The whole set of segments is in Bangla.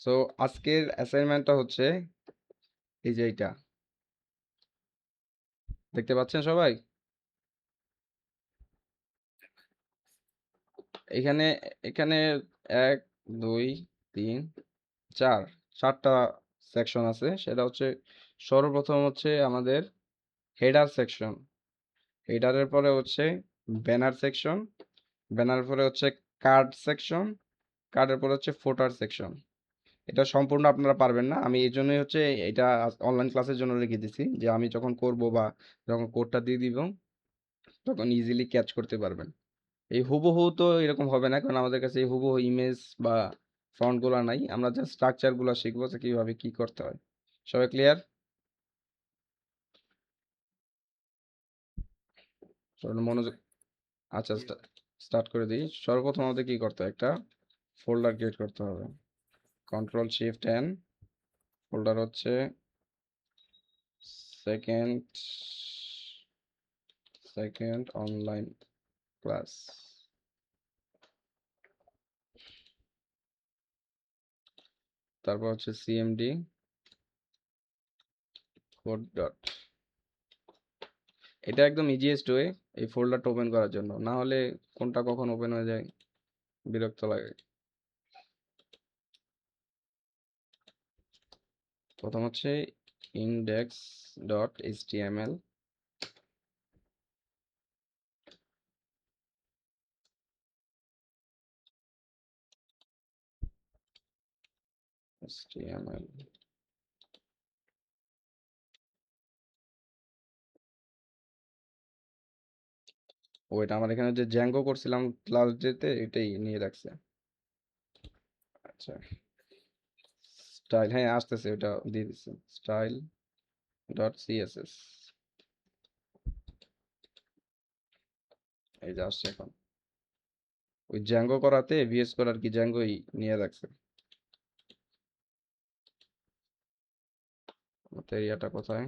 সো আজকের অ্যাসাইনমেন্টটা হচ্ছে এই যে এইটা দেখতে পাচ্ছেন সবাই। এখানে এখানে 1 2 3 4 4টা সেকশন আছে। সেটা হচ্ছে সর্বপ্রথম হচ্ছে আমাদের হেডার সেকশন, হেডারের পরে হচ্ছে ব্যানার সেকশন, ব্যানারের পরে হচ্ছে কার্ড সেকশন, কার্ডের পরে হচ্ছে ফোটার সেকশন। এটা সম্পূর্ণ আপনারা পারবেন না, আমি এই জন্যই হচ্ছে এটা অনলাইন ক্লাসের জন্য রেখে দিছি, যে আমি যখন করব বা যখন কোডটা দিয়ে দিব তখন ইজিলি ক্যাচ করতে পারবেন। এই হুবহু তো এরকম হবে না, কারণ আমাদের কাছে এই হুবহু ইমেজ বা ফন্ট গুলা নাই। আমরা জাস্ট স্ট্রাকচার গুলা শিখবো যে কিভাবে কি করতে হয়। সবাই ক্লিয়ার? মনোযোগ। আচ্ছা, স্টার্ট করে দিই। সর্বপ্রথম আমাদের কি করতে হয়, একটা ফোল্ডার ক্রিয়েট করতে হবে। Ctrl+Shift+N, ফোল্ডার হচ্ছে সেকেন্ড সেকেন্ড অনলাইন ক্লাস। তারপর হচ্ছে সিএমডি কোড ডট। এটা একদম ইজিয়েস্ট ওয়ে এই ফোল্ডারটা ওপেন করার জন্য, না হলে কোনটা কখন ওপেন হয়ে যায় বিরক্ত লাগে। প্রথম হচ্ছে index.html, html ওইটা আমার এখানে যে জ্যাঙ্গো করছিলাম ক্লাস ডেতে এটাই নিয়ে রাখছে। আচ্ছা, স্টাইল, হ্যাঁ আসতেছে, ওটা দিয়ে দিচ্ছে স্টাইল ডট সিএসএস। এই যে আসছে এখন। ওই জ্যাঙ্গো করাতে ভিএস করার কি জ্যাঙ্গোই নিয়ে রাখছে। আমাদের এরিয়াটা কোথায়?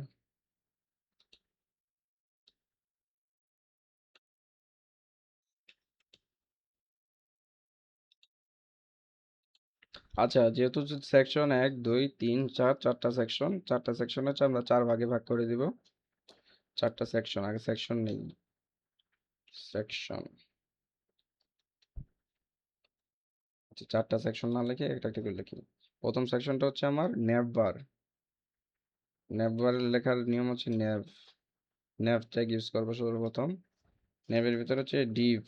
আচ্ছা, যেহেতু সেকশন 1 2 3 4 চারটা সেকশন, চারটা সেকশন হচ্ছে আমরা 4 ভাগে ভাগ করে দিব। চারটা সেকশন, আগে সেকশন নেই। সেকশন, চারটা সেকশন না লিখে একটা একটা করে লিখি। প্রথম সেকশনটা হচ্ছে আমার ন্যাভ বার। ন্যাভ বার লেখার নিয়ম হচ্ছে ন্যাভ, ন্যাভ ট্যাগ ইউজ করবো সর্বপ্রথম। ন্যাভের ভিতরে হচ্ছে ডিভ।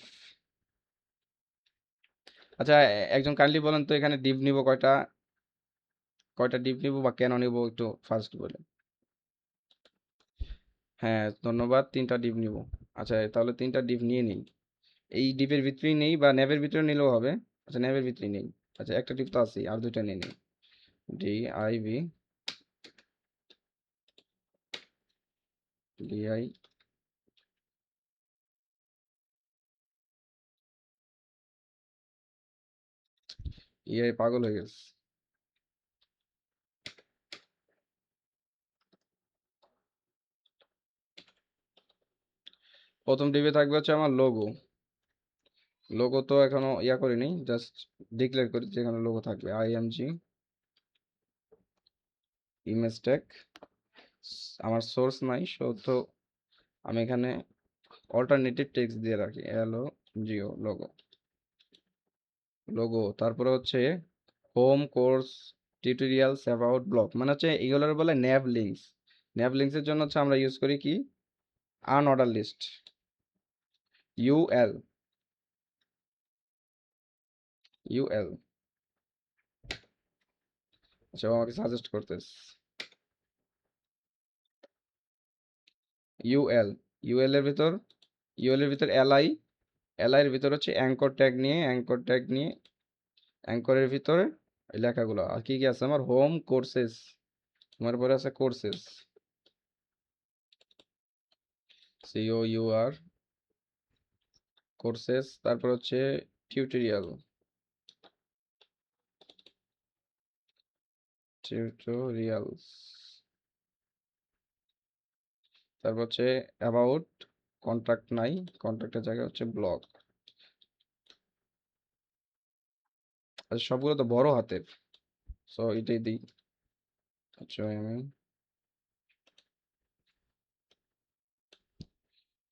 আচ্ছা, একজন কাইন্ডলি বলেন তো এখানে ডিভ নিব কয়টা, কয়টা ডিভ নিব বা কেন নিব একটু ফার্স্ট বলেন। হ্যাঁ ধন্যবাদ, 3টা ডিভ নিব। আচ্ছা তাহলে 3টা ডিভ নিয়ে নিই। এই ডিভের ভিতরেই নেই বা ন্যাভের ভিতরে নিলেও হবে। আচ্ছা ন্যাভের ভিতরেই নেই। আচ্ছা একটা ডিভ তো আছেই, আর 2টা নিয়ে নিই। ডিআইভি, ডিআই, ইআই পাগল হয়ে গেছে। প্রথম ডিভে থাকবে হচ্ছে আমার লোগো। লোগো তো এখনো করিনি, জাস্ট ডিক্লেয়ার করি যে এখানে লোগো থাকবে। আইএমজি ইমেজ ট্যাগ, আমার সোর্স নাই তো আমি এখানে অল্টারনেটিভ টেক্সট দিয়ে রাখি, এলও জিও লোগো। লোগো তারপরে হচ্ছে home course tutorials about blog, মানে হচ্ছে এগুলোর বলে ন্যাভ লিঙ্কস। ন্যাভ লিঙ্কসের জন্য হচ্ছে আমরা ইউজ করি কি, আনঅর্ডার লিস্ট, ইউএল, ইউএল। আচ্ছা ও আমাকে সাজেস্ট করতেছে ইউএল। ইউএল এর ভিতর, ইউএল এর ভিতর এলআই, এলআই এর ভিতর হচ্ছে অ্যাঙ্কর ট্যাগ নিয়ে, অ্যাঙ্কর ট্যাগ নিয়ে অ্যাঙ্করের ভিতরে এই লেখাগুলো। আর কি কি আছে আমার, হোম কোর্সেস, আমার পরে আছে কোর্সেস, সিও ইউআর কোর্সেস। তারপর হচ্ছে টিউটোরিয়াল, টিউটোরিয়ালস। তারপর হচ্ছে অ্যাবাউট, কন্ট্যাক্ট নাই, কন্ট্যাক্টের জায়গায় হচ্ছে ব্লগ। আচ্ছা সবগুলো তো বড় হাতের। সো এটাই দিই join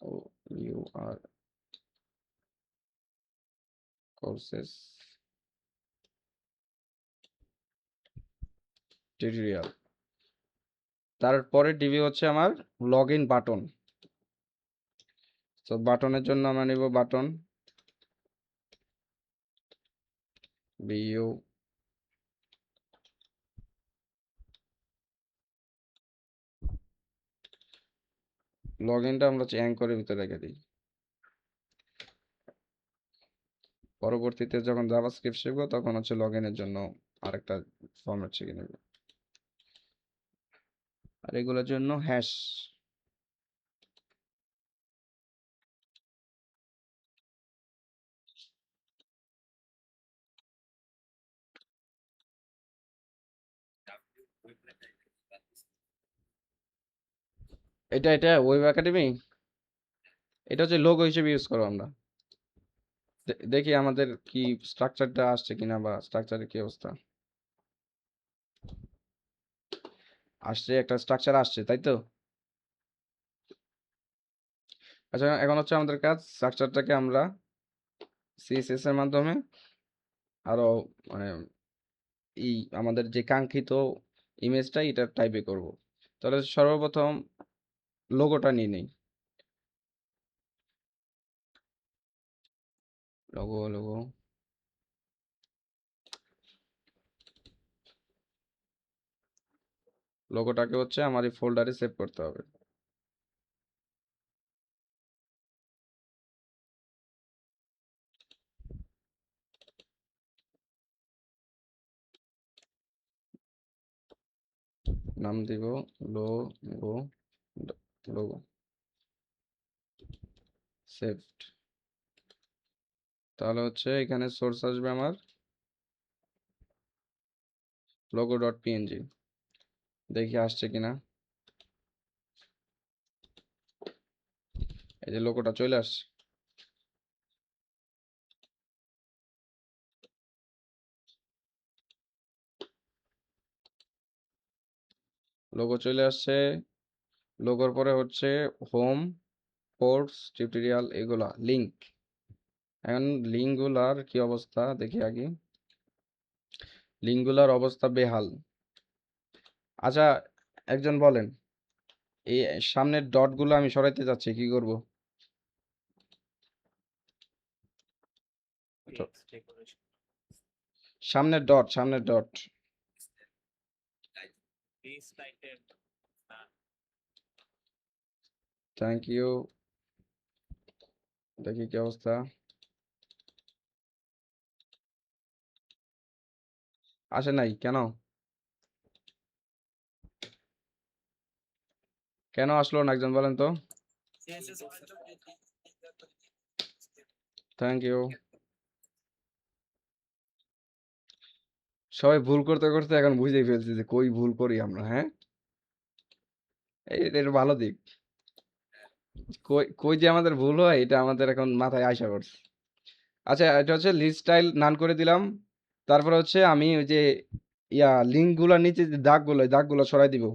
ও ইউ আর কোর্সেস টিউটোরিয়াল। তারপরে ডিবি হচ্ছে আমার লগ ইন বাটন। তো বাটনের জন্য আমরা নিব বাটন বিইউ লগ ইনটা আমরা হচ্ছে অ্যাঙ্করের ভিতরে রেখে দিই। পরবর্তীতে যখন জাভাস্ক্রিপ্ট শিখবো তখন হচ্ছে লগ ইনের জন্য আরেকটা ফরম্যাট শিখে নেব। আর এগুলোর জন্য হ্যাশ। এটা ওয়েব একাডেমি, এটা হচ্ছে লোগো হিসেবে ইউজ করো আমরা। দেখি আমাদের কি স্ট্রাকচারটা আসছে কিনা, বা স্ট্রাকচারের কি অবস্থা। আসছে, একটা স্ট্রাকচার আসছে, তাই তো। আচ্ছা, এখন হচ্ছে আমাদের কাজ স্ট্রাকচারটাকে আমরা সিএসএস এর মাধ্যমে আরো মানে এই আমাদের যে কাঙ্ক্ষিত ইমেজটা এটা টাইপে করব। তাহলে সর্বপ্রথম লোগোটা নিয়ে নেই। লোগো লোগোটাকে হচ্ছে আমার এই ফোল্ডারে সেভ করতে হবে। নাম দিব লোগো, লোগো সেভড। তাহলে হচ্ছে এখানে সোর্স আসবে আমার লোগো ডট পিএনজি। দেখি আসছে কিনা। এই যে লোগোটা চলে আসছে। লোগো চলে আসছে। লোগোর পরে হচ্ছে হোম, কোর্স, টিউটোরিয়াল, এগুলা লিঙ্ক। এখন লিঙ্কগুলার কি অবস্থা দেখি আগে। লিঙ্কগুলার অবস্থা বেহাল। আচ্ছা, একজন বলেন, এই সামনের ডটগুলো আমি সরাইতে যাচ্ছি, কি করব? তো সামনের ডট। Thank you. দেখি কি অবস্থা। আসে নাই কেন? কেন আসলো না একজন বলেন তো। Thank you. সবাই ভুল করতে করতে এখন বুঝেই ফেলছি যে কই ভুল করি আমরা, হ্যাঁ। এর ভালো দিক। কই কই যে আমাদের ভুল হয় এটা আমাদের এখন মাথায় আইসা পড়ছে। আচ্ছা, এটা হচ্ছে লিস্ট স্টাইল নান করে দিলাম। তারপরে হচ্ছে আমি ওই যে লিঙ্ক গুলার নিচে যে দাগগুলো, এই দাগগুলো সরাই দিব।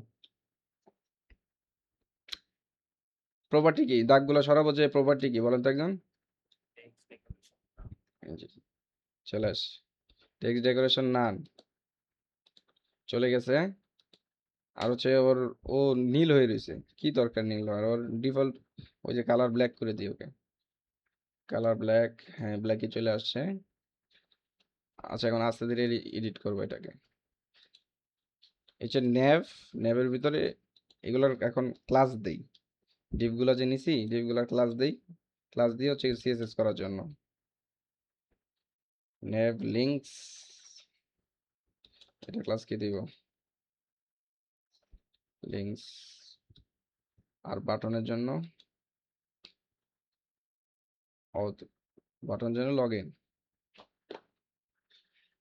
প্রপার্টি কি? দাগগুলো সরাবো, যে প্রপার্টি কি বলেন তো একজন। এই যে চলে আস, টেক্সট ডেকোরেশন নান চলে গেছে। আর হচ্ছে ও নীল হয়ে রয়েছে, কি দরকার নীল হওয়ার, ওর ডিফল্ট ওই যে কালার ব্ল্যাক করে দিই ওকে। কালার ব্ল্যাক, হ্যাঁ ব্ল্যাকই চলে আসছে। আচ্ছা, এখন আস্তে ধীরে এডিট করবো এটাকে। এই যে ন্যাবের ভিতরে এগুলোর এখন ক্লাস দেই। ডিপগুলো যে নিছি, ডিপগুলোর ক্লাস দেই। ক্লাস দিয়ে হচ্ছে সিএসএস করার জন্য ন্যাব লিঙ্কস, এটা ক্লাস কি দিব, লিঙ্কস। আর বাটনের জন্য বাটনের জন্য লগ ইন।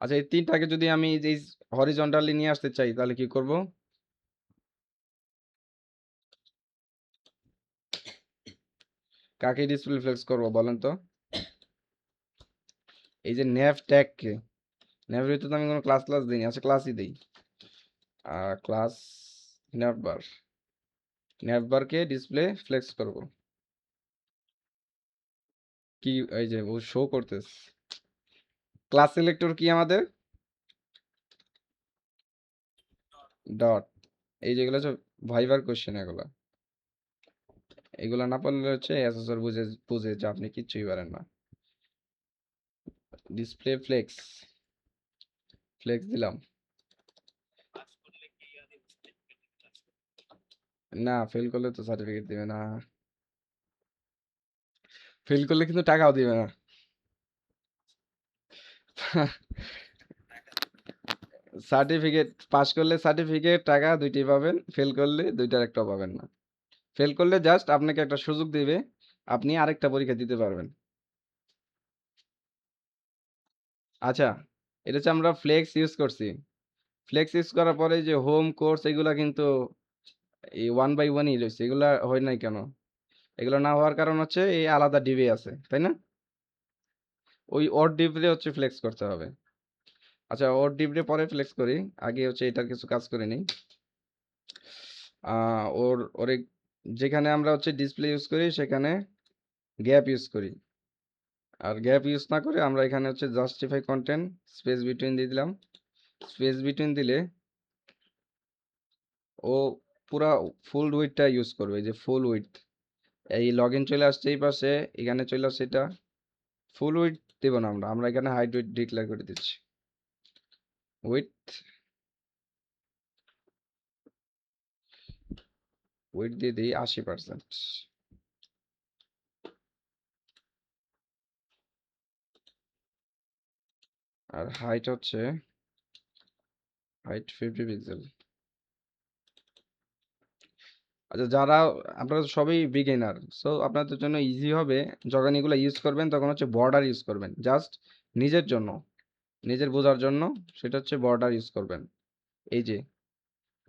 আচ্ছা, এই তিনটাকে যদি আমি যে হরিজন্টালি নিয়ে আসতে চাই তাহলে কি করব? কাকে ডিসপ্লে ফ্লেক্স করব বলেন তো। এই যে ন্যাভ ট্যাগকে নেভিতে তো আমি কোনো ক্লাস দিইনি। আচ্ছা ক্লাসই দিই। ক্লাস নেভবার। নেভবারকে ডিসপ্লে ফ্লেক্স করব। কি এই যে ও শো করতেছে। ক্লাস সিলেক্টর কি আমাদের? ডট। এই যেগুলো হচ্ছে ভাইবার কোশ্চেন এগুলো। এগুলো না পারলে হচ্ছে অ্যাসেসর বুঝে বুঝে যে আপনি কিচ্ছুই পারেন না। Display flakes. ফ্লেক্স দিলাম। না ফেল করলে তো সার্টিফিকেট দিবে না। ফেল করলে কিন্তু টাকাও দিবে না। সার্টিফিকেট পাস করলে সার্টিফিকেট টাকা দুইটাই পাবেন, ফেল করলে দুইটার একটাও পাবেন না। ফেল করলে জাস্ট আপনাকে একটা সুযোগ দিবে, আপনি আরেকটা পরীক্ষা দিতে পারবেন। আচ্ছা, এটা হচ্ছে আমরা ফ্লেক্স ইউজ করছি। ফ্লেক্স ইউজ করার পরে যে হোম কোর্স এগুলা কিন্তু এই 1 by 1ই রয়েছে, এগুলা হয় নাই কেন? এগুলো না হওয়ার কারণ হচ্ছে এই আলাদা ডিবি আছে, তাই না? ওই ওর ডিবি হচ্ছে ফ্লেক্স করতে হবে। আচ্ছা ওর ডিবি পরে ফ্লেক্স করি, আগে হচ্ছে এটার কিছু কাজ করে নিই। ওর ওরে যেখানে আমরা হচ্ছে ডিসপ্লে ইউজ করি সেখানে গ্যাপ ইউজ করি। আর গ্যাপ ইউজ না করে আমরা এখানে হচ্ছে জাস্টিফাই কন্টেন্ট স্পেস বিটুইন দিয়ে দিলাম। স্পেস বিটুইন দিলে ও পুরা ফুল উইডথটা ইউজ করবে, এই যে ফুল উইডথ। এই লগ ইন চলে আসছে এই পাশে, এখানে চলে আসছে এটা। ফুল উইডথ দেব না, আমরা এখানে হাইড উইডথ ডিক্লেয়ার করে দিচ্ছি। উইডথ উইডথ দিয়ে দিই 80%। আর হাইট হচ্ছে হাইট 50 পিক্সেল। আচ্ছা যারা আপনারা তো সবই বিগিনার, সো আপনাদের জন্য ইজি হবে যখন এগুলো ইউজ করবেন তখন হচ্ছে বর্ডার ইউজ করবেন জাস্ট নিজের জন্য, নিজের বোঝার জন্য। সেটা হচ্ছে বর্ডার ইউজ করবেন। এই যে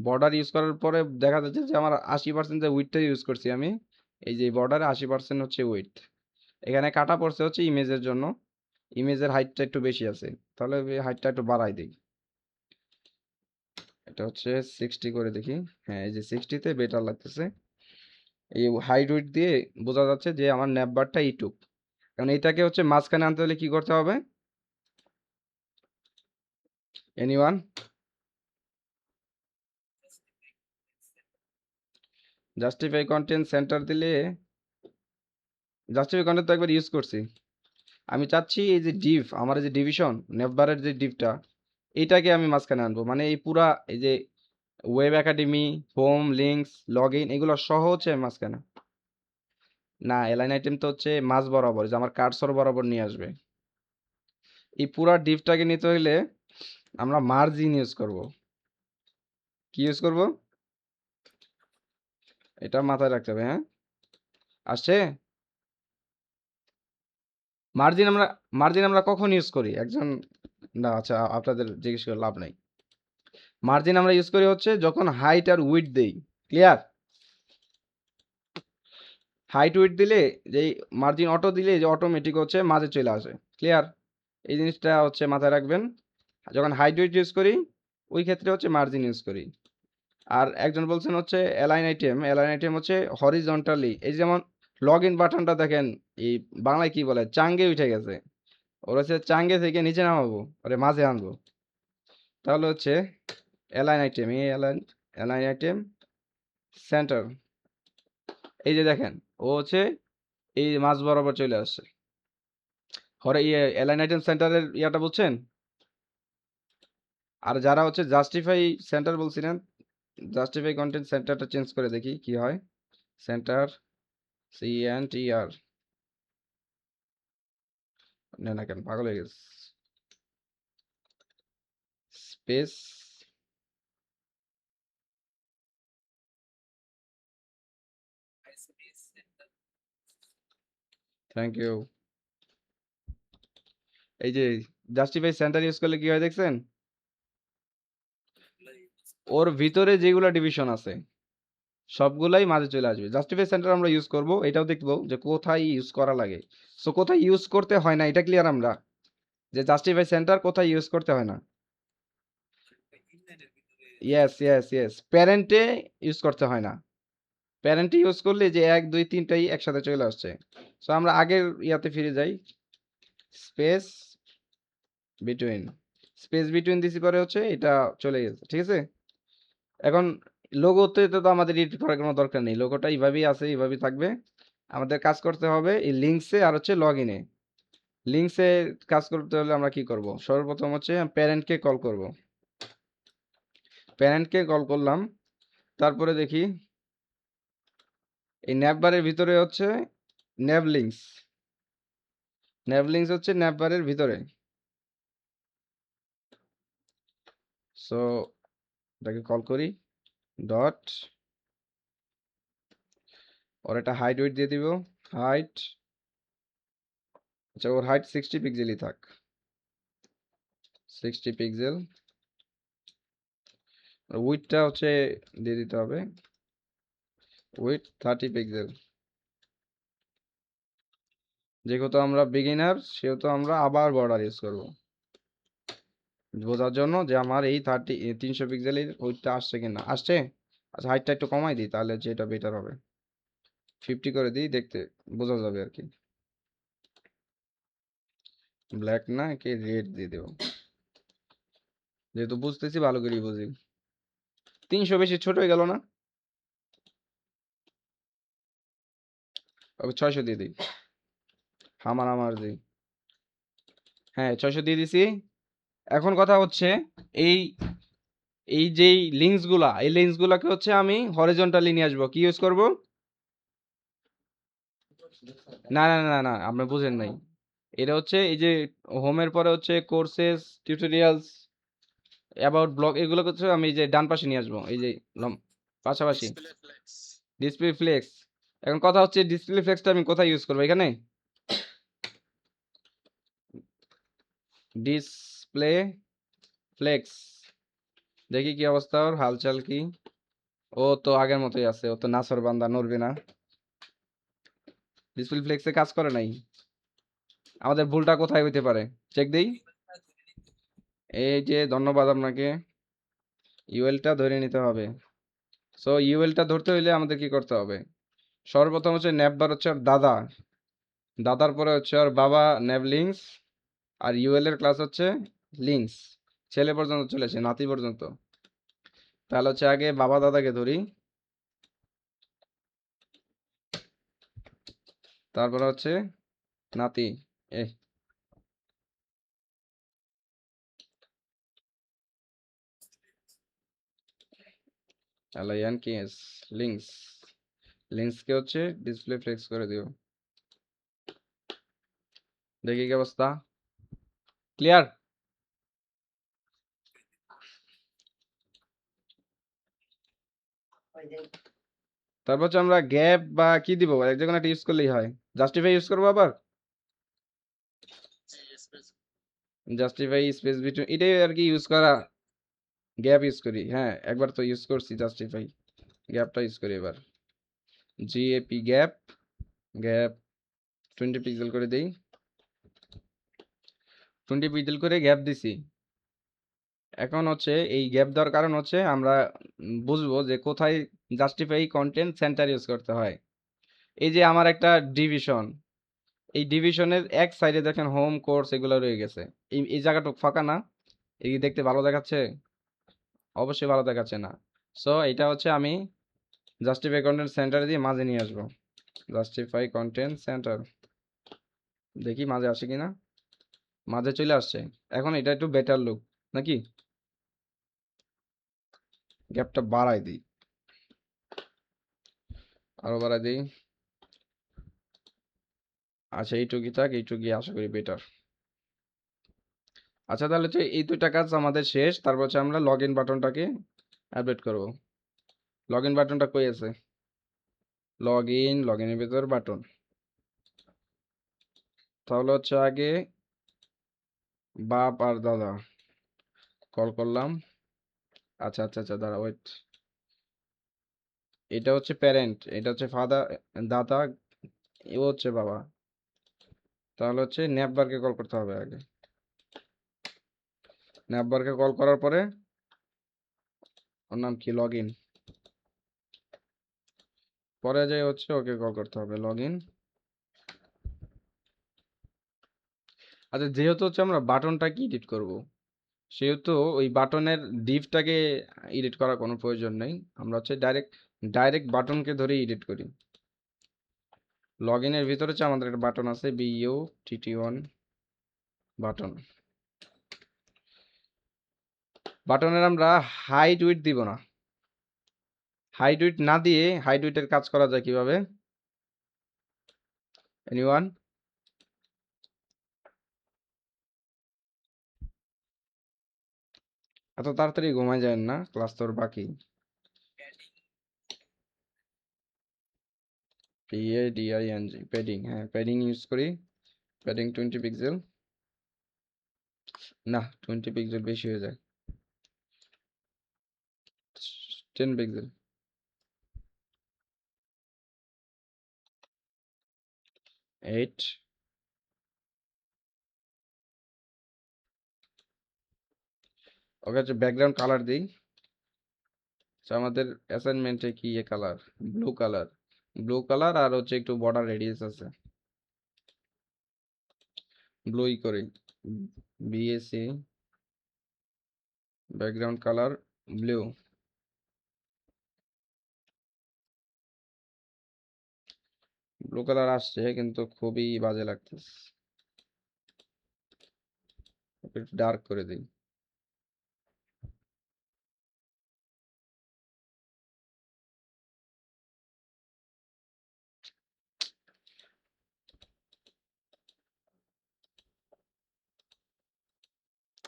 বর্ডার ইউজ করার পরে দেখা যাচ্ছে যে আমার 80% যে উইডথটা ইউজ করছি আমি, এই যে বর্ডারে 80% হচ্ছে উইডথ। এখানে কাটা পড়ছে হচ্ছে ইমেজের জন্য, ইমেজের হাইটটা একটু বেশি আছে, তাহলে হাইটটা একটু বাড়াই দিই। এটা হচ্ছে 60 করে দেখি। হ্যাঁ এই যে 60-তে বেটার লাগতেছে। এই হাইট উইডথ দিয়ে বোঝা যাচ্ছে যে আমার ন্যাপবারটা এইটুক। কারণ এটাকে হচ্ছে মাঝখানে আনতে হলে কি করতে হবে? এনিওয়ান? জাস্টিফাই কন্টেন্ট সেন্টার দিলে, জাস্টিফাই কন্টেন্ট তো একবার ইউজ করছি। আমি চাচ্ছি এই যে ডিভ, আমার এই যে ডিভিশন নেভবারের যে ডিভটা, এইটাকে আমি মাঝখানে আনবো। মানে এই পুরা এই যে web academy, home, links, log in এগুলো সহ হচ্ছে আমি মাঝখানে। না এলাইন আইটেম তো হচ্ছে মাঝ বরাবর, যে আমার কার্সর বরাবর নিয়ে আসবে। এই পুরা ডিভটাকে নিতে হইলে আমরা মার্জিন ইউজ করব। কি ইউজ করব? এটা মাথায় রাখতে হবে, হ্যাঁ। আসছে? মার্জিন আমরা মার্জিন আমরা কখন ইউজ করি একজন, না আচ্ছা আপনাদের জিজ্ঞেস করে লাভ নাই। মার্জিন আমরা ইউজ করি হচ্ছে যখন হাইট আর উইডথ দেই। ক্লিয়ার? হাইট উইডথ দিলে যে মার্জিন অটো দিলে যে অটোমেটিক হচ্ছে মাঝে চলে আসে। ক্লিয়ার? এই জিনিসটা হচ্ছে মাথায় রাখবেন। যখন হাইট উইডথ ইউজ করি ওই ক্ষেত্রে হচ্ছে মার্জিন ইউজ করি। আর একজন বলছেন হচ্ছে অ্যালাইন আইটেম হচ্ছে হরিজন্টালি। এই যেমন লগ ইন বাটনটা দেখেন, এই বাংলায় কি বলে, চাঙ্গে উঠে গেছে। ওর হচ্ছে চাঙ্গে থেকে নিচে নামাবো, ওরে মাঝে আনবো। তাহলে হচ্ছে অ্যালাইন আইটেম, এই অ্যালাইন আইটেম সেন্টার। এই যে দেখেন ও হচ্ছে এই মাঝ বরাবর চলে আসছে। হরে ইয়ে অ্যালাইন আইটেম সেন্টারের ইয়াটা বুঝছেন? আর যারা হচ্ছে জাস্টিফাই সেন্টার বলছিলেন, জাস্টিফাই কন্টেন্ট সেন্টারটা চেঞ্জ করে দেখি কি হয়। সেন্টার CNTR, না না কেন পাগল হয়ে গেছে। Space, thank you. এই যে জাস্টিফাই সেন্টার ইউজ করলে কি হয় দেখছেন? ওর ভিতরে যেগুলো ডিভিশন আছে সবগুলাই মাঝে চলে আসবে। জাস্টিফাই সেন্টার আমরা ইউজ করব, এটাও দেখবো যে কোথায় ইউজ করা লাগে। সো কোথায় ইউজ করতে হয় না এটা ক্লিয়ার আমরা। যে জাস্টিফাই সেন্টার কোথায় ইউজ করতে হয় না। ইয়েস ইয়েস ইয়েস, প্যারেন্টে ইউজ করতে হয় না। প্যারেন্টে ইউজ করলে যে 1 2 3টাই একসাথে চলে আসছে। সো আমরা আগের ইয়াতে ফিরে যাই। স্পেস বিটুইন, স্পেস বিটুইন দিছি পরে হচ্ছে এটা চলে গেছে, ঠিক আছে। এখন লোগোতে তো আমাদের এডিট করার কোনো দরকার নেই, লোগোটা এইভাবেই আছে, এইভাবেই থাকবে। আমাদের কাজ করতে হবে এই লিঙ্কসে আর হচ্ছে লগ ইনে। লিঙ্কসে কাজ করতে হলে আমরা কি করব, সর্বপ্রথম হচ্ছে প্যারেন্টকে কল করব। প্যারেন্টকে কল করলাম, তারপরে দেখি এই ন্যাভবারের ভিতরে হচ্ছে ন্যাভ লিঙ্কস, ন্যাভ লিঙ্কস হচ্ছে ন্যাভবারের ভিতরে। সো এটাকে কল করি ডট, ওর একটা হাইট ওয়েট দিয়ে দিব, হাইট, আচ্ছা ওর হাইট 60 পিক্সেলই থাক, 60 পিক্সেল। উইডটা হচ্ছে দিয়ে দিতে হবে, উইড 30 পিক্সেল। যেহেতু আমরা বিগিনার সেহেতু আমরা আবার বর্ডার ইউজ করব বোঝার জন্য যে আমার এই 300 পিক্সেলের উইডটা আসছে কিনা, আসছে। আচ্ছা হাইটটা একটু কমাই দিই তাহলে যেটা বেটার হবে, 50 করে দিই, দেখতে বোঝা যাবে আর কি। ব্ল্যাক না কি রেড দিয়ে দেবো, যেহেতু বুঝতেছি ভালো করেই বুঝি। 300 বেশি ছোট হয়ে গেল না, ওকে 600 দিয়ে দিই, আমার আমার দিই, হ্যাঁ 600 দিয়ে দিছি। এখন কথা হচ্ছে এই এই যেই লিঙ্কস গুলা, এই লিঙ্কস গুলাকে হচ্ছে আমি হরিজন্টালি নিয়ে আসবো, কি ইউজ করব? না না না না, আপনি বুঝেন নাই। এটা হচ্ছে এই যে হোমের পরে হচ্ছে কোর্সেস, টিউটোরিয়ালস, অ্যাবাউট ব্লগ, এগুলো হচ্ছে আমি এই যে ডান পাশে নিয়ে আসবো, এই যে পাশাপাশি ডিসপ্লে ফ্লেক্স। এখন কথা হচ্ছে ডিসপ্লে ফ্লেক্সটা আমি কোথায় ইউজ করবো, এখানে ডিসপ্লে ফ্লেক্স। দেখি কি অবস্থা, ওর হালচাল কি। ও তো আগের মতোই আছে, ও তো নাসর বান্দা, নড়বে না। ডিসপ্লে ফ্লেক্সে কাজ করে নাই, আমাদের ভুলটা কোথায় হইতে পারে চেক দেই। এই যে ধন্যবাদ আপনাকে, ইউএলটা ধরে নিতে হবে। সো ইউএলটা ধরতে হইলে আমাদের কি করতে হবে, সর্বপ্রথম হচ্ছে ন্যাববার হচ্ছে ওর দাদা, দাদার পরে হচ্ছে ওর বাবা ন্যাব লিঙ্কস, আর ইউএল এর ক্লাস হচ্ছে লিঙ্কস, ছেলে পর্যন্ত চলেছে, নাতি পর্যন্ত। তাহলে হচ্ছে আগে বাবা দাদাকে ধরি, তারপরে হচ্ছে নাতি। এ অ্যালাইয়ান কেস লিঙ্কস, লিঙ্কসকে হচ্ছে ডিসপ্লে ফ্লেক্স করে দিও, দেখি কি অবস্থা, ক্লিয়ার। তারপর হচ্ছে আমরা গ্যাপ বা কি দিব, এক যে কোনো একটা ইউজ করলেই হয়। জাস্টিফাই ইউজ করবো আবার, জাস্টিফাই স্পেস বিটুইন, এটাই আর কি ইউজ করা। গ্যাপ ইউজ করি, হ্যাঁ একবার তো ইউজ করছি জাস্টিফাই, গ্যাপটা ইউজ করি এবার। জিএপি গ্যাপ, গ্যাপ 20 পিক্সেল করে দেই, 20 পিক্সেল করে গ্যাপ দিছি। এখন হচ্ছে এই গ্যাপ দেওয়ার কারণ হচ্ছে আমরা বুঝবো যে কোথায় জাস্টিফাই কন্টেন্ট সেন্টার ইউজ করতে হয়। এই যে আমার একটা ডিভিশন, এই ডিভিশনের এক সাইডে দেখেন হোম কোর্স এগুলো রয়ে গেছে, এই এই জায়গাটুকু ফাঁকা না, এই দেখতে ভালো দেখাচ্ছে, অবশ্যই ভালো দেখাচ্ছে না। সো এটা হচ্ছে আমি জাস্টিফাই কন্টেন্ট সেন্টার দিয়ে মাঝে নিয়ে আসবো, জাস্টিফাই কন্টেন্ট সেন্টার, দেখি মাঝে আসে কিনা, মাঝে চলে আসছে। এখন এটা একটু বেটার লুক নাকি, গ্যাপটা বাড়াই দিই, আরো বাড়াই দিই। আচ্ছা এইটুকুই থাক, এইটুকুই আশা করি বেটার। আচ্ছা তাহলে তো এই দুইটা কাজ আমাদের শেষ, তারপর হচ্ছে আমরা লগ ইন বাটনটাকে আপডেট করব। লগ ইন বাটনটা কই আছে, লগ ইনের ভিতর বাটন, তাহলে হচ্ছে আগে বাপ আর দাদা কল করলাম। আচ্ছা আচ্ছা আচ্ছা দাঁড়া ওয়েট, এটা হচ্ছে প্যারেন্ট, এটা হচ্ছে ফাদার, দাদা, ও হচ্ছে বাবা, তাহলে হচ্ছে নেপবারকে কল করতে হবে আগে। ন্যাপবারকে কল করার পরে ওর নাম কি, লগ ইন, পরে যাই হচ্ছে ওকে কল করতে হবে লগ ইন। আচ্ছা, যেহেতু হচ্ছে আমরা বাটনটা কি এডিট করব, সেহেতু ওই বাটনের ডিপটাকে এডিট করার কোনো প্রয়োজন নেই। আমরা হচ্ছে ডাইরেক্ট ডাইরেক্ট বাটনকে ধরে এডিট করি। লগ ইনের ভিতরে হচ্ছে আমাদের একটা বাটন আছে, BUTT1 বাটন। বাটনের আমরা হাইট উইডথ দিব না। হাইট উইডথ না দিয়ে হাইট উইডথের কাজ করা যায় কিভাবে? এনিওয়ান? এত তাড়াতাড়ি ঘুমায় যায় না, ক্লাস তোর বাকি। PADING, প্যাডিং, হ্যাঁ প্যাডিং ইউজ করি। প্যাডিং 20 পিক্সেল, না 20 পিক্সেল বেশি হয়ে যায়, 10 পিক্সেল। 8। ওকে হচ্ছে ব্যাকগ্রাউন্ড কালার দিই। আচ্ছা, আমাদের অ্যাসাইনমেন্টে কি এ colour, blue colour, blue colour আর হচ্ছে একটু বর্ডার রেডিয়াস আছে, ব্লুই করি। BSC background colour blue. Blue colour আসছে কিন্তু খুবই বাজে লাগতেছে, একটু ডার্ক করে দিই।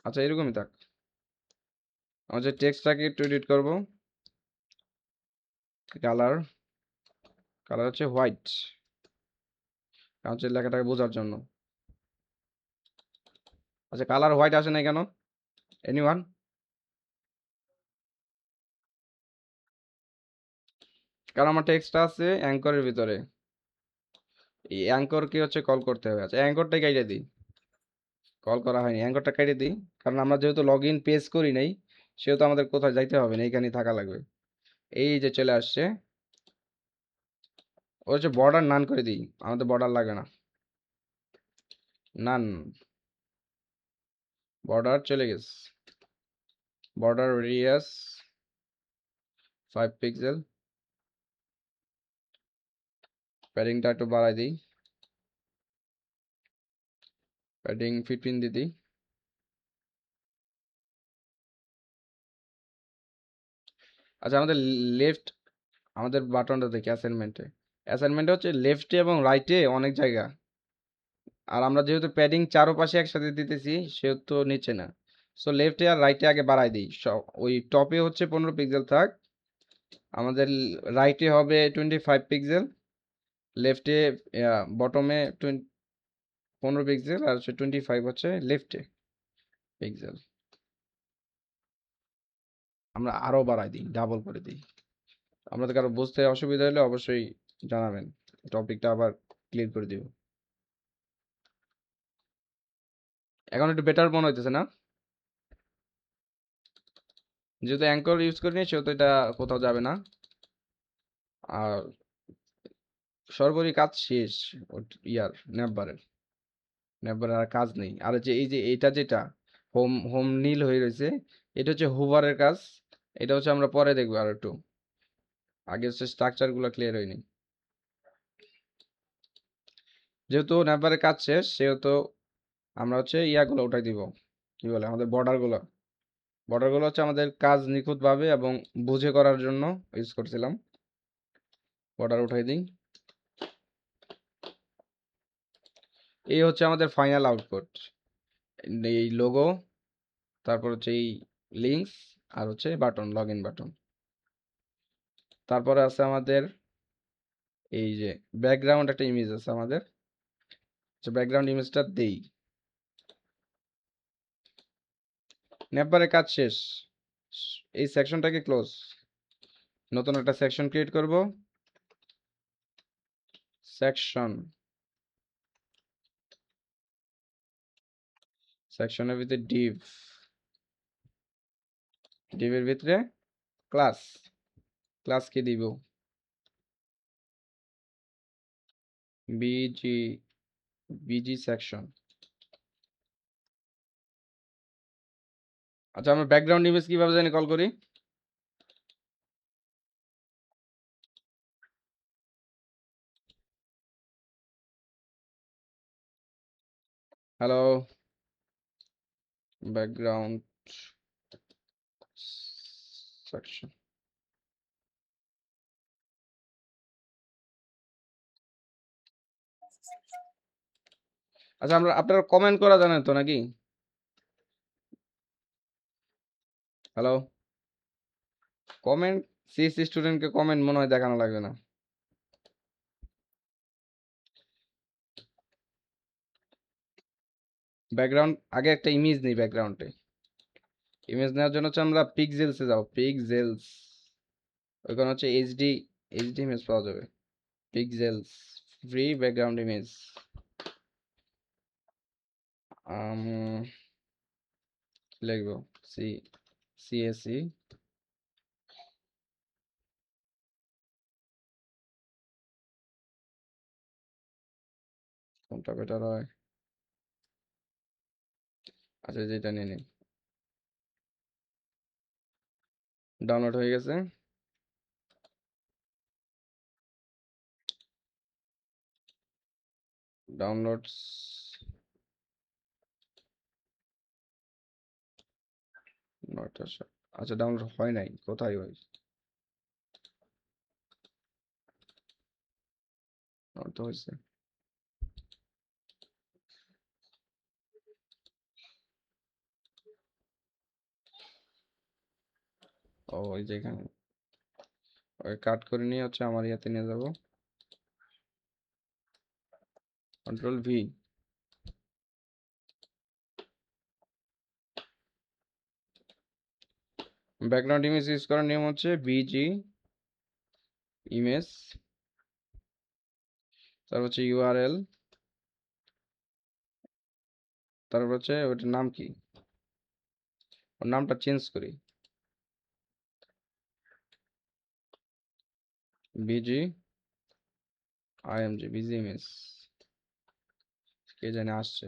আচ্ছা, এরকমই থাক। আমার যে টেক্সটটাকে একটু এডিট করবো, কালার, কালার হচ্ছে হোয়াইট, কারণ হচ্ছে লেখাটাকে বোঝার জন্য। আচ্ছা, কালার হোয়াইট আসে না কেন? এনিওয়ান? কারণ আমার টেক্সটটা আছে অ্যাঙ্করের ভিতরে, এই অ্যাঙ্করকে হচ্ছে কল করতে হবে। আচ্ছা, অ্যাঙ্করটাই কেটে দিই, কল করা হয়নি, অ্যাঙ্করটা কেটে দিই। কারণ আমরা যেহেতু লগ ইন পেজ করি নাই, সেহেতু আমাদের কোথাও যাইতে হবে না, এইখানেই থাকা লাগবে। এই যে চলে আসছে। ও হচ্ছে বর্ডার নান করে দিই, আমাদের বর্ডার লাগে না। নান, বর্ডার চলে গেছে। বর্ডার রেডিয়াস 5 পিক্সেল, প্যাডিংটা একটু বাড়াই দিই, প্যাডিং 15 দিয়ে দিই। আচ্ছা, আমাদের লেফট, আমাদের বাটনটা দেখি অ্যাসাইনমেন্টে। অ্যাসাইনমেন্টে হচ্ছে লেফটে এবং রাইটে অনেক জায়গা, আর আমরা যেহেতু প্যাডিং চারোপাশে একসাথে দিতেছি সেহেতু নিচে না। সো লেফটে আর রাইটে আগে বাড়াই দিই সব। ওই টপে হচ্ছে 15 পিক্সেল থাক, আমাদের রাইটে হবে 25 পিক্সেল, লেফটে বটমে 15 পিক্সেল, আর হচ্ছে 25 হচ্ছে লেফটে পিক্সেল। আমরা আরো বাড়াই দিই, ডাবল করে দিই। আপনাদের কারো বুঝতে অসুবিধা হলে অবশ্যই জানাবেন, টপিকটা আবার ক্লিয়ার করে দিব। এখন একটু বেটার মনে হইতেছে না? যেহেতু অ্যাঙ্কর ইউজ করি নি সেহেতু এটা কোথাও যাবে না। আর সর্বোপরি কাজ শেষ ইয়ার ন্যাপবারের, ন্যাপবারের আর কাজ নেই। আর যে এই যে এটা যেটা হোম হোম নীল হয়ে রয়েছে, এটা হচ্ছে হুভারের কাজ। এটা হচ্ছে আমরা পরে দেখবো আর একটু, আগে হচ্ছে স্ট্রাকচার গুলো ক্লিয়ার হয়নি। যেহেতু ন্যাপবারের কাজ শেষ সেহেতু আমরা হচ্ছে ইয়াগুলো উঠাই দিব, কি বলে আমাদের বর্ডার গুলো। বর্ডার গুলো হচ্ছে আমাদের কাজ নিখুঁতভাবে এবং বুঝে করার জন্য ইউজ করছিলাম। বর্ডার উঠাই দিই। এই হচ্ছে আমাদের ফাইনাল আউটপুট, এই লোগো, তারপর হচ্ছে এই লিঙ্কস, আর হচ্ছে বাটন, লগ ইন বাটন। তারপরে আছে আমাদের এই যে ব্যাকগ্রাউন্ড, একটা ইমেজ আছে আমাদের, ব্যাকগ্রাউন্ড ইমেজটা দেই। নেটবারের কাজ শেষ, এই সেকশনটাকে ক্লোজ, নতুন একটা সেকশন ক্রিয়েট করব। সেকশন, সেকশনের ভিতরে ডিভ, ডিভের ভিতরে ক্লাস কি দিব বিজি সেকশন। আচ্ছা, আমরা ব্যাকগ্রাউন্ড ইমেজ কিভাবে জানি কল করি? Hello, background section. আচ্ছা, আপনারা কমেন্ট করা জানেন তো নাকি? হ্যালো, কমেন্ট, সিএসসি স্টুডেন্টকে কমেন্ট মনে হয় দেখানো লাগবে না। ব্যাকগ্রাউন্ড আগে একটা ইমেজ নেই। ব্যাকগ্রাউন্ডে ইমেজ নেওয়ার জন্য হচ্ছে আমরা পিক্সেলসে যাও, পিক্সেলস। ওইখানে হচ্ছে এইচডি ইমেজ পাওয়া যাবে। Pixels, free background image. কি লিখবো? সিএসসি কোনটা বেটার হয়? আচ্ছা, যেটা নিয়ে নিই। ডাউনলোড হয়ে গেছে। ডাউনলোডস, আচ্ছা, ডাউনলোড হয় নাই, কোথায় হয়? ডাউনলোড তো হয়েছে। ও, ওই যে এখানে ওই কাট করে নিয়ে হচ্ছে আমার ইয়াতে নিয়ে যাব। Control V. Background image use করার নিয়ম হচ্ছে বিজি ইমেজ, তারপর হচ্ছে ইউআরএল, তারপর হচ্ছে ওটার নাম কি, ওর নামটা চেঞ্জ করি, বিজি আইএমজি, বিজি ইমেজ। কে জানে আসছে।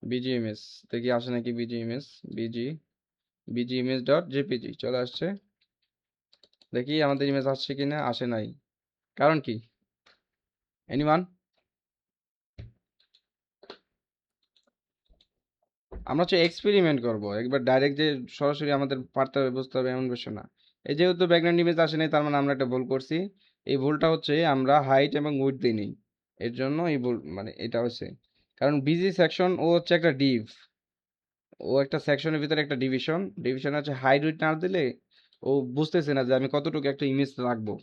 বিজি ইমেজ, দেখি আসে নাকি busy image. Busy image dot JPG চলে আসছে। দেখি আমাদের ইমেজ আসছে কিনা। আসে নাই, কারণ কি? এনিওয়ান? আমরা হচ্ছে এক্সপেরিমেন্ট করব, একবার ডাইরেক্ট যে সরাসরি আমাদের পারতে হবে বুঝতে হবে এমন বিষয় না। এই যেহেতু ব্যাকগ্রাউন্ড ইমেজ আসে নাই, তার মানে আমরা একটা ভুল করছি। এই ভুলটা হচ্ছে আমরা হাইট এবং উইডথ দিইনি, এর জন্য এই ভুল, মানে এটা হচ্ছে। কারণ বিজি সেকশন ও হচ্ছে একটা ডিভ, ও একটা সেকশনের ভিতরে একটা ডিভিশন হচ্ছে হাইট উইডথ না দিলে ও বুঝতেছে না যে আমি কতটুকু একটা ইমেজ রাখবো।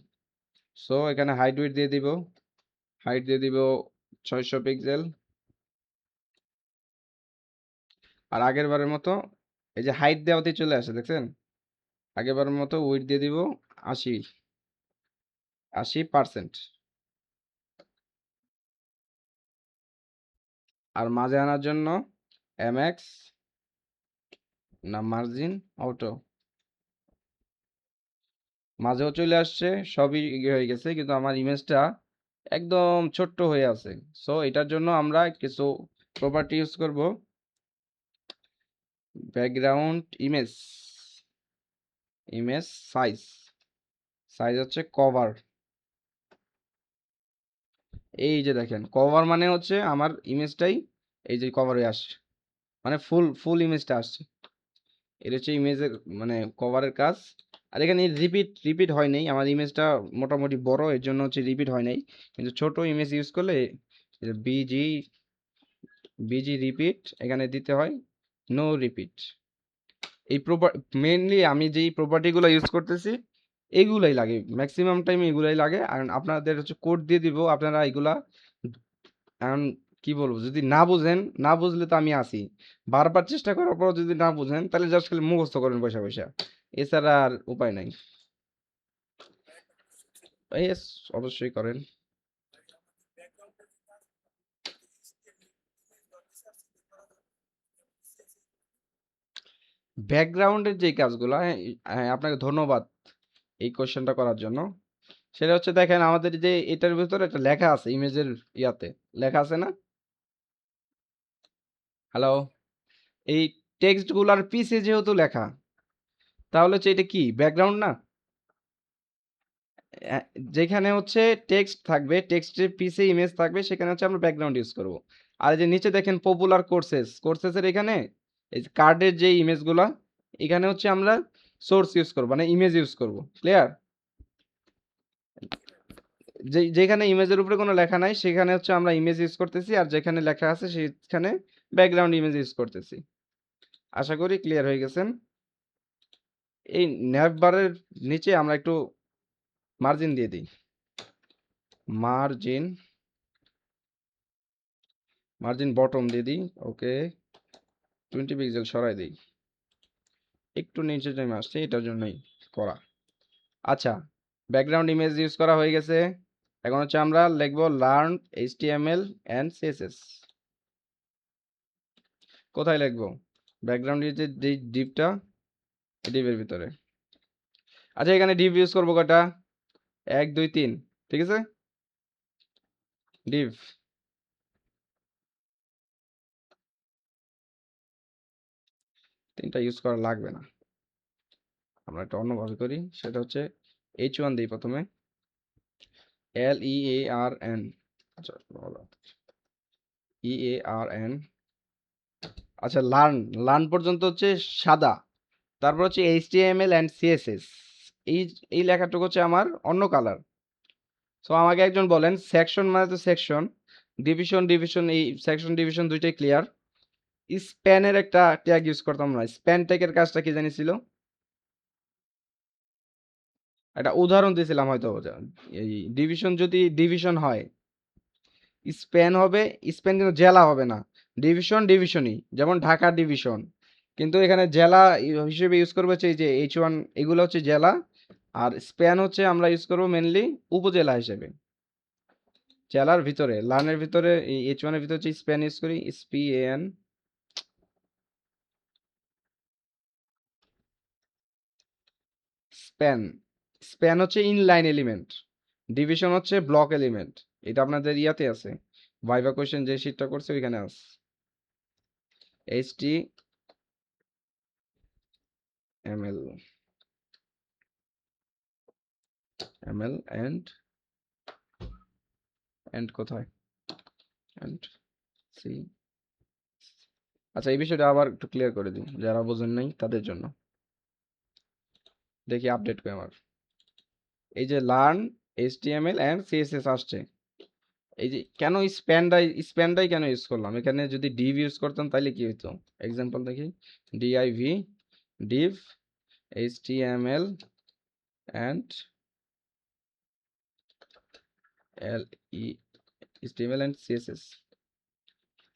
সো এখানে হাইট উইডথ দিয়ে দিব, হাইট দিয়ে দিব 600 পিক্সেল। আর আগের বারের মতো এই যে হাইট দেওয়াতেই চলে আসে, দেখছেন? আগেরবারের মতো উইডথ দিয়ে দিব 80%। আর মাঝে আনার জন্য এমএক্স না মার্জিন অটো, মাঝেও চলে আসছে, সবই হয়ে গেছে, কিন্তু আমার ইমেজটা একদম ছোট্ট হয়ে আছে। সো এটার জন্য আমরা কিছু প্রপার্টি ইউজ করব। ব্যাকগ্রাউন্ড ইমেজ, সাইজ, হচ্ছে কভার। এই যে দেখেন, কভার মানে হচ্ছে আমার ইমেজটাই এই যে কভারে আসছে, মানে ফুল ইমেজটা আসছে। এটা হচ্ছে ইমেজের মানে কভারের কাজ। আর এখানে রিপিট হয় নাই, আমার ইমেজটা মোটামুটি বড়, এর জন্য হচ্ছে রিপিট হয় নাই। কিন্তু ছোট ইমেজ ইউজ করলে বিজি রিপিট এখানে দিতে হয়, নো রিপিট। এই মেইনলি আমি যেই প্রপার্টিগুলো ইউজ করতেছি এগুলাই লাগে, ম্যাক্সিমাম টাইম এগুলাই লাগে। আর আপনাদের হচ্ছে কোড দিয়ে দিব, আপনারা এগুলা এখন কি বলবো, যদি না বুঝেন, না বুঝলে তো আমি আছি, বারবার চেষ্টা করার পর যদি না বুঝেন তাহলে জাস্ট খালি মুখস্থ করেন বসে বসে, এছাড়া আর উপায় নাই। ইয়েস, অবশ্যই করেন। ব্যাকগ্রাউন্ডের যে কাজগুলো, হ্যাঁ, হ্যাঁ, আপনাকে ধন্যবাদ এই কোশ্চেনটা করার জন্য। সেটা হচ্ছে দেখেন আমাদের যে এটার ভিতরে একটা লেখা আছে ইমেজের ইয়াতে লেখা আছে না? হ্যালো, এই টেক্সট গুলার পিছে যেহেতু লেখা, তাহলে হচ্ছে এটা কি ব্যাকগ্রাউন্ড না? আহ, যেখানে হচ্ছে টেক্সট থাকবে, টেক্সটের পিছে ইমেজ থাকবে, সেখানে হচ্ছে আমরা ব্যাকগ্রাউন্ড ইউজ করব। আর এই যে নিচে দেখেন পপুলার কোর্সেসের এখানে এই কার্ডের যে ইমেজগুলা, এখানে হচ্ছে আমরা সোর্স ইউজ করব, মানে ইমেজ ইউজ করব। ক্লিয়ার? যেখানে ইমেজের উপরে কোনো লেখা নাই সেখানে হচ্ছে আমরা ইমেজ ইউজ করতেছি, আর যেখানে লেখা আছে সেখানে ব্যাকগ্রাউন্ড ইমেজ ইউজ করতেছি। আশা করি ক্লিয়ার হয়ে গেছেন। এই ন্যাভ বারের নিচে আমরা একটু মার্জিন দিয়ে দিই। মার্জিন মার্জিন বটম দিয়ে দিই। ওকে, 20 পিক্সেল সরাই দিই। একটু নিচে নেমে আসছে, এটার জন্যই করা। আচ্ছা, ব্যাকগ্রাউন্ড ইমেজ ইউজ করা হয়ে গেছে। এখন হচ্ছে আমরা লিখবো লার্ন এইচটিএমএল এন্ড সিএসএস। কোথায় লিখবো? ব্যাকগ্রাউন্ডের যে ডিপটা, ডিপের ভিতরে। আচ্ছা, এখানে ডিপ ইউজ করবো কয়টা? 1 2 3, ঠিক আছে। ডিপ 3টা ইউজ করা লাগবে না, আমরা একটা অন্যভাবে করি। সেটা হচ্ছে H1 দিই প্রথমে, LEARN। আচ্ছা, EARN। আচ্ছা, লার্ন লার্ন পর্যন্ত হচ্ছে সাদা। তারপর হচ্ছে HTML অ্যান্ড CSS, এই এই লেখাটুকু হচ্ছে আমার অন্য কালার। সো আমাকে একজন বলেন, সেকশন মানে তো সেকশন, ডিভিশন, এই সেকশন ডিভিশন দুইটাই ক্লিয়ার। স্প্যানের একটা ট্যাগ ইউজ করতাম না। স্প্যান ট্যাগের কাজটা কি জানিছিল? একটা উদাহরণ দিয়েছিলাম হয়তো, এই ডিভিশন যদি ডিভিশন হয়, স্প্যান হবে, স্প্যান কিন্তু জেলা হবে না। ডিভিশনই, যেমন ঢাকা ডিভিশন, কিন্তু এখানে জেলা হিসেবে ইউজ করবো হচ্ছে এই যে H1, এগুলো হচ্ছে জেলা। আর স্প্যান হচ্ছে আমরা ইউজ করবো মেনলি উপজেলা হিসেবে। জেলার ভিতরে লার্নের ভিতরে এই H1 এর ভিতরে হচ্ছে স্প্যান ইউজ করি, SPAN। স্প্যান স্প্যান হচ্ছে ইনলাইন এলিমেন্ট, ডিভিশন হচ্ছে ব্লক এলিমেন্ট। এটা আপনাদের ইয়াতে আছে, ভাইভা কোশ্চেন যে শীটটা করছে ওইখানে আছে। HTML এন্ড কোথায়, এন্ড সি। আচ্ছা, এই বিষয়টা আবার একটু ক্লিয়ার করে দিই যারা বোঝেন নাই তাদের জন্য। দেখি আপডেট করে আমার এই যে লার্ন HTML এন্ড CSS আসছে। এই যে কেন স্প্যানটাই কেন ইউজ করলাম? এখানে যদি ডিভ ইউজ করতাম তাহলে কি হতো? এক্সাম্পল দেখি, div div HTML and HTML and CSS।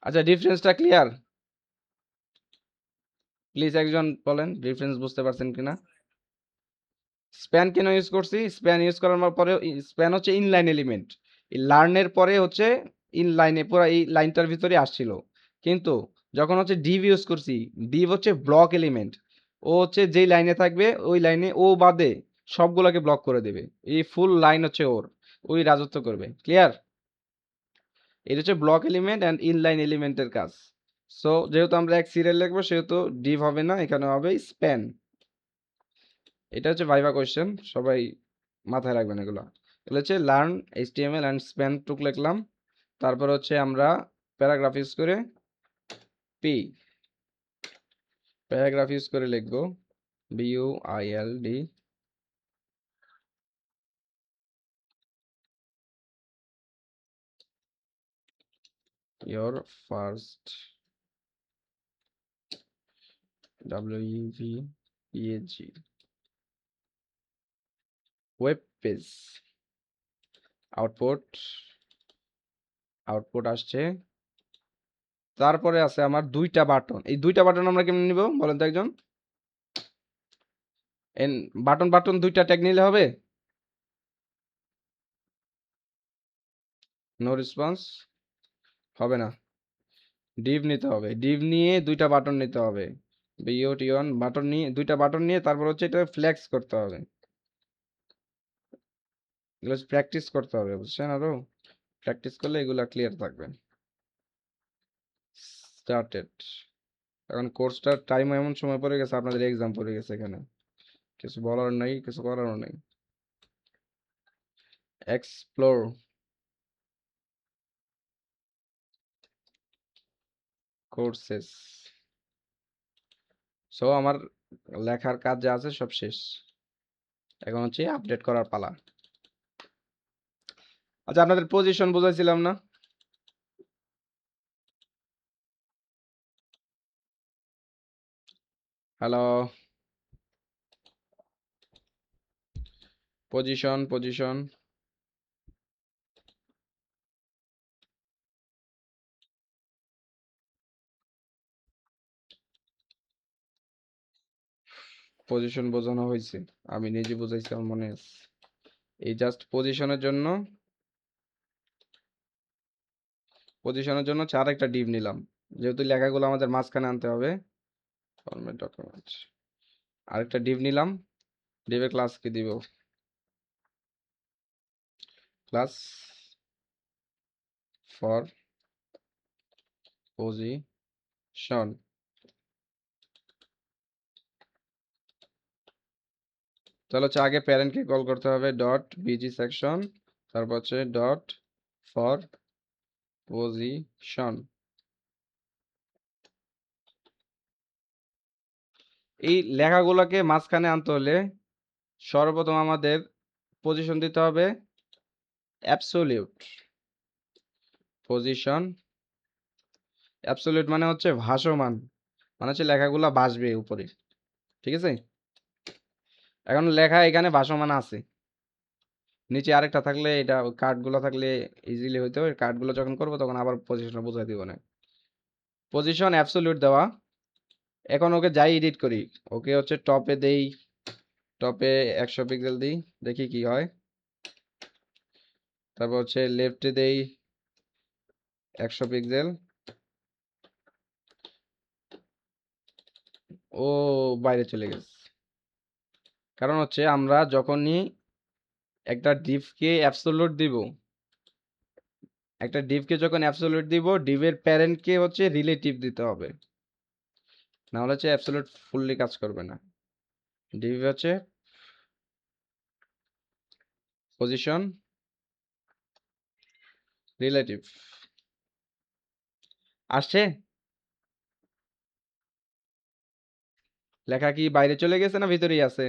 আচ্ছা, ডিফারেন্সটা ক্লিয়ার? প্লিজ একজন বলেন ডিফারেন্স বুঝতে পারছেন কিনা। স্প্যান কেন ইউজ করছি? স্প্যান ইউজ করার পরে, স্প্যান হচ্ছে ইনলাইন এলিমেন্ট। এই লার্নের পরে হচ্ছে ইনলাইনে পুরো এই লাইনটার ভিতরে আসছিল। কিন্তু যখন হচ্ছে ডিভ ইউজ করছি, ডিভ হচ্ছে ব্লক এলিমেন্ট। ও হচ্ছে যেই লাইনে থাকবে ওই লাইনে ও বাদে সবগুলোকে ব্লক করে দেবে। এই ফুল লাইন হচ্ছে ওর, ওই রাজত্ব করবে। ক্লিয়ার? এটা হচ্ছে ব্লক এলিমেন্ট অ্যান্ড ইনলাইন এলিমেন্টের কাজ। সো যেহেতু আমরা এক সিরিয়াল লিখবো, সেহেতু ডিভ হবে না, এখানে হবে স্প্যান। এটা হচ্ছে ভাইভা কোয়েশ্চেন, সবাই মাথায় রাখবেন এগুলো। এগুলো হচ্ছে লার্ন HTML অ্যান্ড স্প্যান টুক লিখলাম। তারপর হচ্ছে আমরা প্যারাগ্রাফ ইউজ করে পি প্যারাগ্রাফ ইউজ করে লিখবো BUILD। your first WEVPAG web page. Output আসছে। তারপরে আছে আমার দুইটা বাটন। এই দুইটা বাটন আমরা কেমনে নিব বলেন তো একজন? এন বাটন দুইটা ট্যাগ নিলে হবে? নো রেসপন্স, হবে না। ডিভ নিতে হবে, ডিভ নিয়ে দুইটা বাটন নিতে হবে, বিওটি1 বাটন নিয়ে দুইটা বাটন নিয়ে তারপর হচ্ছে এটা ফ্লেক্স করতে হবে। এগুলো প্র্যাকটিস করতে হবে, বুঝছেন? আরো প্র্যাকটিস করলে এগুলা ক্লিয়ার থাকবে। স্টার্টেড। এখন কোর্সটার টাইম এমন সময় পড়ে গেছে, আপনাদের এক্সাম পড়ে গেছে, এখানে কিছু বলার নাই, কিছু করারও নাই। Explore courses. সো আমার লেখার কাজ যা আছে সব শেষ, এখন হচ্ছে আপডেট করার পালা। আচ্ছা, আপনাদের পজিশন বুঝাইছিলাম না? Hello, position position. পজিশন বোঝানো হয়েছে, আমি নিজে বুঝাইছি, আমার মনে আছে। এই জাস্ট পজিশনের জন্য চার একটা ডিভ নিলাম, যেহেতু লেখাগুলো আমাদের মাঝখানে আনতে হবে। ফরম্যাট ডকুমেন্ট, আরেকটা ডিভ নিলাম, ডিভের ক্লাস কি দিব? Class for position. তাহলে হচ্ছে আগে প্যারেন্টকে কল করতে হবে ডট বিজি সেকশন, তারপর হচ্ছে ডট ফর পজিশন। এই লেখাগুলোকে মাঝখানে আনতে হলে সর্বপ্রথম আমাদের পজিশন দিতে হবে অ্যাবসোলিউট। পজিশন অ্যাবসোলিউট মানে হচ্ছে ভাসমান, মানে হচ্ছে লেখাগুলা ভাসবে উপরে, ঠিক আছে? এখন লেখা এখানে ভাসমান আছে, নিচে আরেকটা থাকলে এটা কার্ডগুলো থাকলে ইজিলি হইতো, কার্ডগুলো যখন করবো তখন আবার পজিশন বোঝাই দিব না। পজিশন অ্যাবসোলিউট দেওয়া। এখন ওকে যাই এডিট করি, ওকে হচ্ছে টপে দেই, টপে 100 পিক্সেল দিই, দেখি কি হয়। তারপর হচ্ছে লেফটে দেই 100 পিক্সেল। ও বাইরে চলে গেছে, কারণ হচ্ছে আমরা যখনই একটা ডিভকে অ্যাবসোলিউট দিব, একটা ডিভকে যখন অ্যাবসোলিউট দিব, ডিভের প্যারেন্টকে হচ্ছে রিলেটিভ দিতে হবে, না হলে হচ্ছে অ্যাবসোলিউট ফুললি কাজ করবে না। ডিভ হচ্ছে পজিশন রিলেটিভ। আসছে? লেখা কি বাইরে চলে গেছে না ভিতরেই আছে?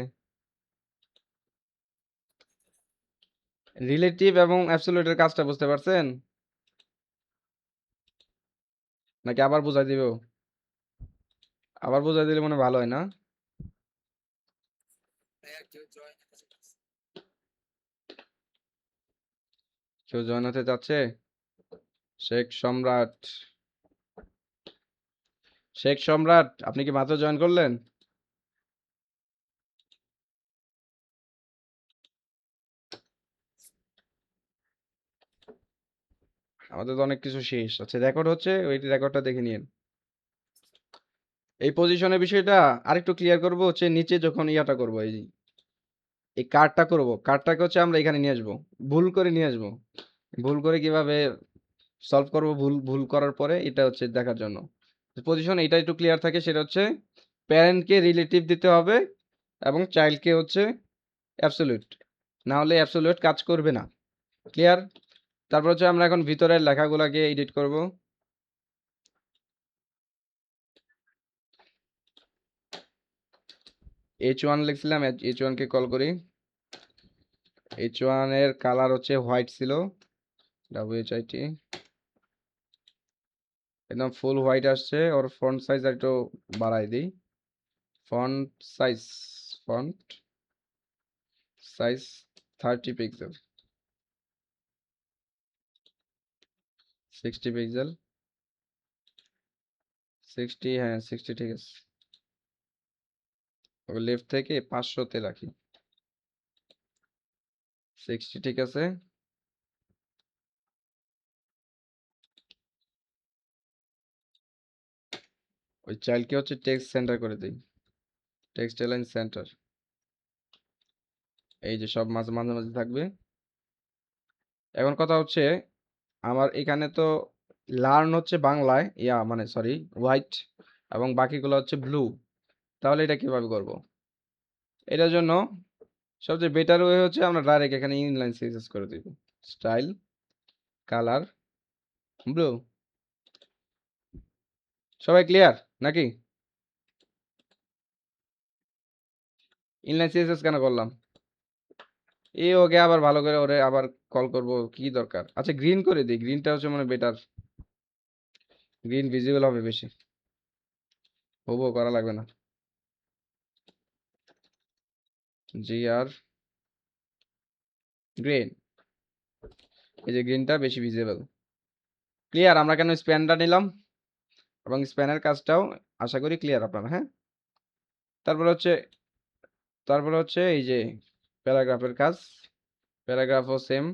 রিলেটিভ এবং অ্যাবসোলিউটের কাজটা বুঝতে পারছেন, নাকি আবার বুঝাই দিব? আবার বুঝাই দিলে মনে হয় ভালো হয় না? কেউ জয়েন হতে চাচ্ছে? শেখ সম্রাট, শেখ সম্রাট, আপনি কি মাত্র জয়েন করলেন? আমাদের তো অনেক কিছু শেষ। আচ্ছা, রেকর্ড হচ্ছে, ওই রেকর্ডটা দেখে নিন। এই পজিশনের বিষয়টা আরেকটু ক্লিয়ার করবো হচ্ছে নিচে যখন ইয়াটা করবো, এই কার্ডটা করবো, কার্ডটাকে হচ্ছে আমরা এখানে নিয়ে আসবো, ভুল করে নিয়ে আসবো। ভুল করে কিভাবে সলভ করবো, ভুল ভুল করার পরে এটা হচ্ছে দেখার জন্য। পজিশন এটা একটু ক্লিয়ার থাকে, সেটা হচ্ছে প্যারেন্টকে রিলেটিভ দিতে হবে এবং চাইল্ডকে হচ্ছে অ্যাবসলিউট, না হলে অ্যাবসলিউট কাজ করবে না। ক্লিয়ার? তারপর হচ্ছে আমরা এখন ভিতরের লেখাগুলোকে এডিট করব। H1 লিখছিলাম, H1 কে কল করি। H1 এর কালার হচ্ছে হোয়াইট ছিল, WHIT, একদম ফুল হোয়াইট আসছে। ওর ফন্ট সাইজ একটু বাড়াই দিই, font size, font size 30 pixel, 60 pixel, 60, হ্যাঁ 60 ঠিক আছে। ওকে লেফট থেকে 500-তে রাখি, 60 ঠিক আছে। ওই চাইল্ডকে হচ্ছে টেক্সট সেন্টার করে দিই, টেক্সট অ্যালাইন সেন্টার। এই যে সব মাঝে মাঝে মাঝে থাকবে। এখন কথা হচ্ছে আমার এখানে তো লার্ন হচ্ছে বাংলায়, মানে সরি হোয়াইট, এবং বাকিগুলো হচ্ছে ব্লু। তাহলে এটা কিভাবে করব? এটার জন্য সবচেয়ে বেটার ওয়ে হচ্ছে আমরা ডাইরেক্ট এখানে ইনলাইন সিএসএস করে দিব। Style, colour, blue. সবাই ক্লিয়ার নাকি? ইনলাইন সিএসএস কেন করলাম? ওকে আবার ভালো করে ওরে আবার কল করব, কি দরকার? আচ্ছা গ্রিন করে দিই, গ্রিনটা হচ্ছে মানে বেটার, গ্রিন ভিজিবল হবে বেশি। হবো করা লাগবে না। আর গ্রিন, এই যে গ্রিনটা বেশি ভিজিবল। ক্লিয়ার আমরা কেন স্প্যানটা নিলাম, এবং স্প্যানের কাজটাও আশা করি ক্লিয়ার আপনারা, হ্যাঁ? তারপরে হচ্ছে এই যে প্যারাগ্রাফের কাজ, প্যারাগ্রাফও সেম,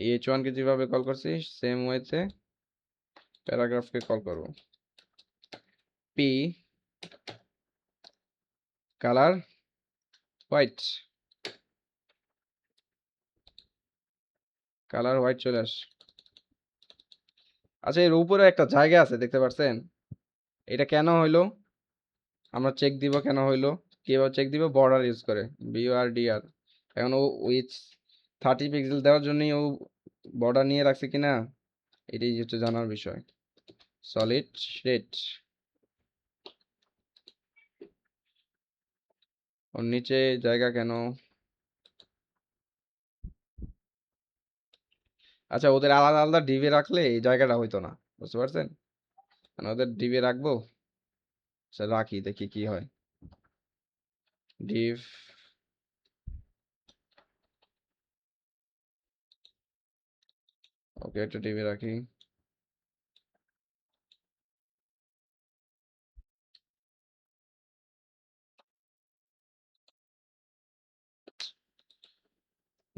এইচ ওয়ানকে যেভাবে কল করছি সেম ওয়েতে প্যারাগ্রাফকে কল করব। P colour white, colour white চলে আস। আচ্ছা এর উপরে একটা জায়গা আছে দেখতে পাচ্ছেন, এটা কেন হইলো? আমরা চেক দিব কেন হইলো, কিভাবে চেক দিব? বর্ডার ইউজ করে, বিওআরডিআর। এখন ও উইথ 30 পিক্সেল দেওয়ার জন্যই ও বর্ডার নিয়ে রাখছে কিনা এটাই হচ্ছে জানার বিষয়। সলিড শেড, ওর নিচে জায়গা কেন? আচ্ছা ওদের আলাদা আলাদা ডিবে রাখলে এই জায়গাটা হইতো না, বুঝতে পারছেন? মানে ওদের ডিবে রাখবো, আচ্ছা রাখি দেখি কি হয়। ডিভ, ওকে একটা ডিবে রাখি।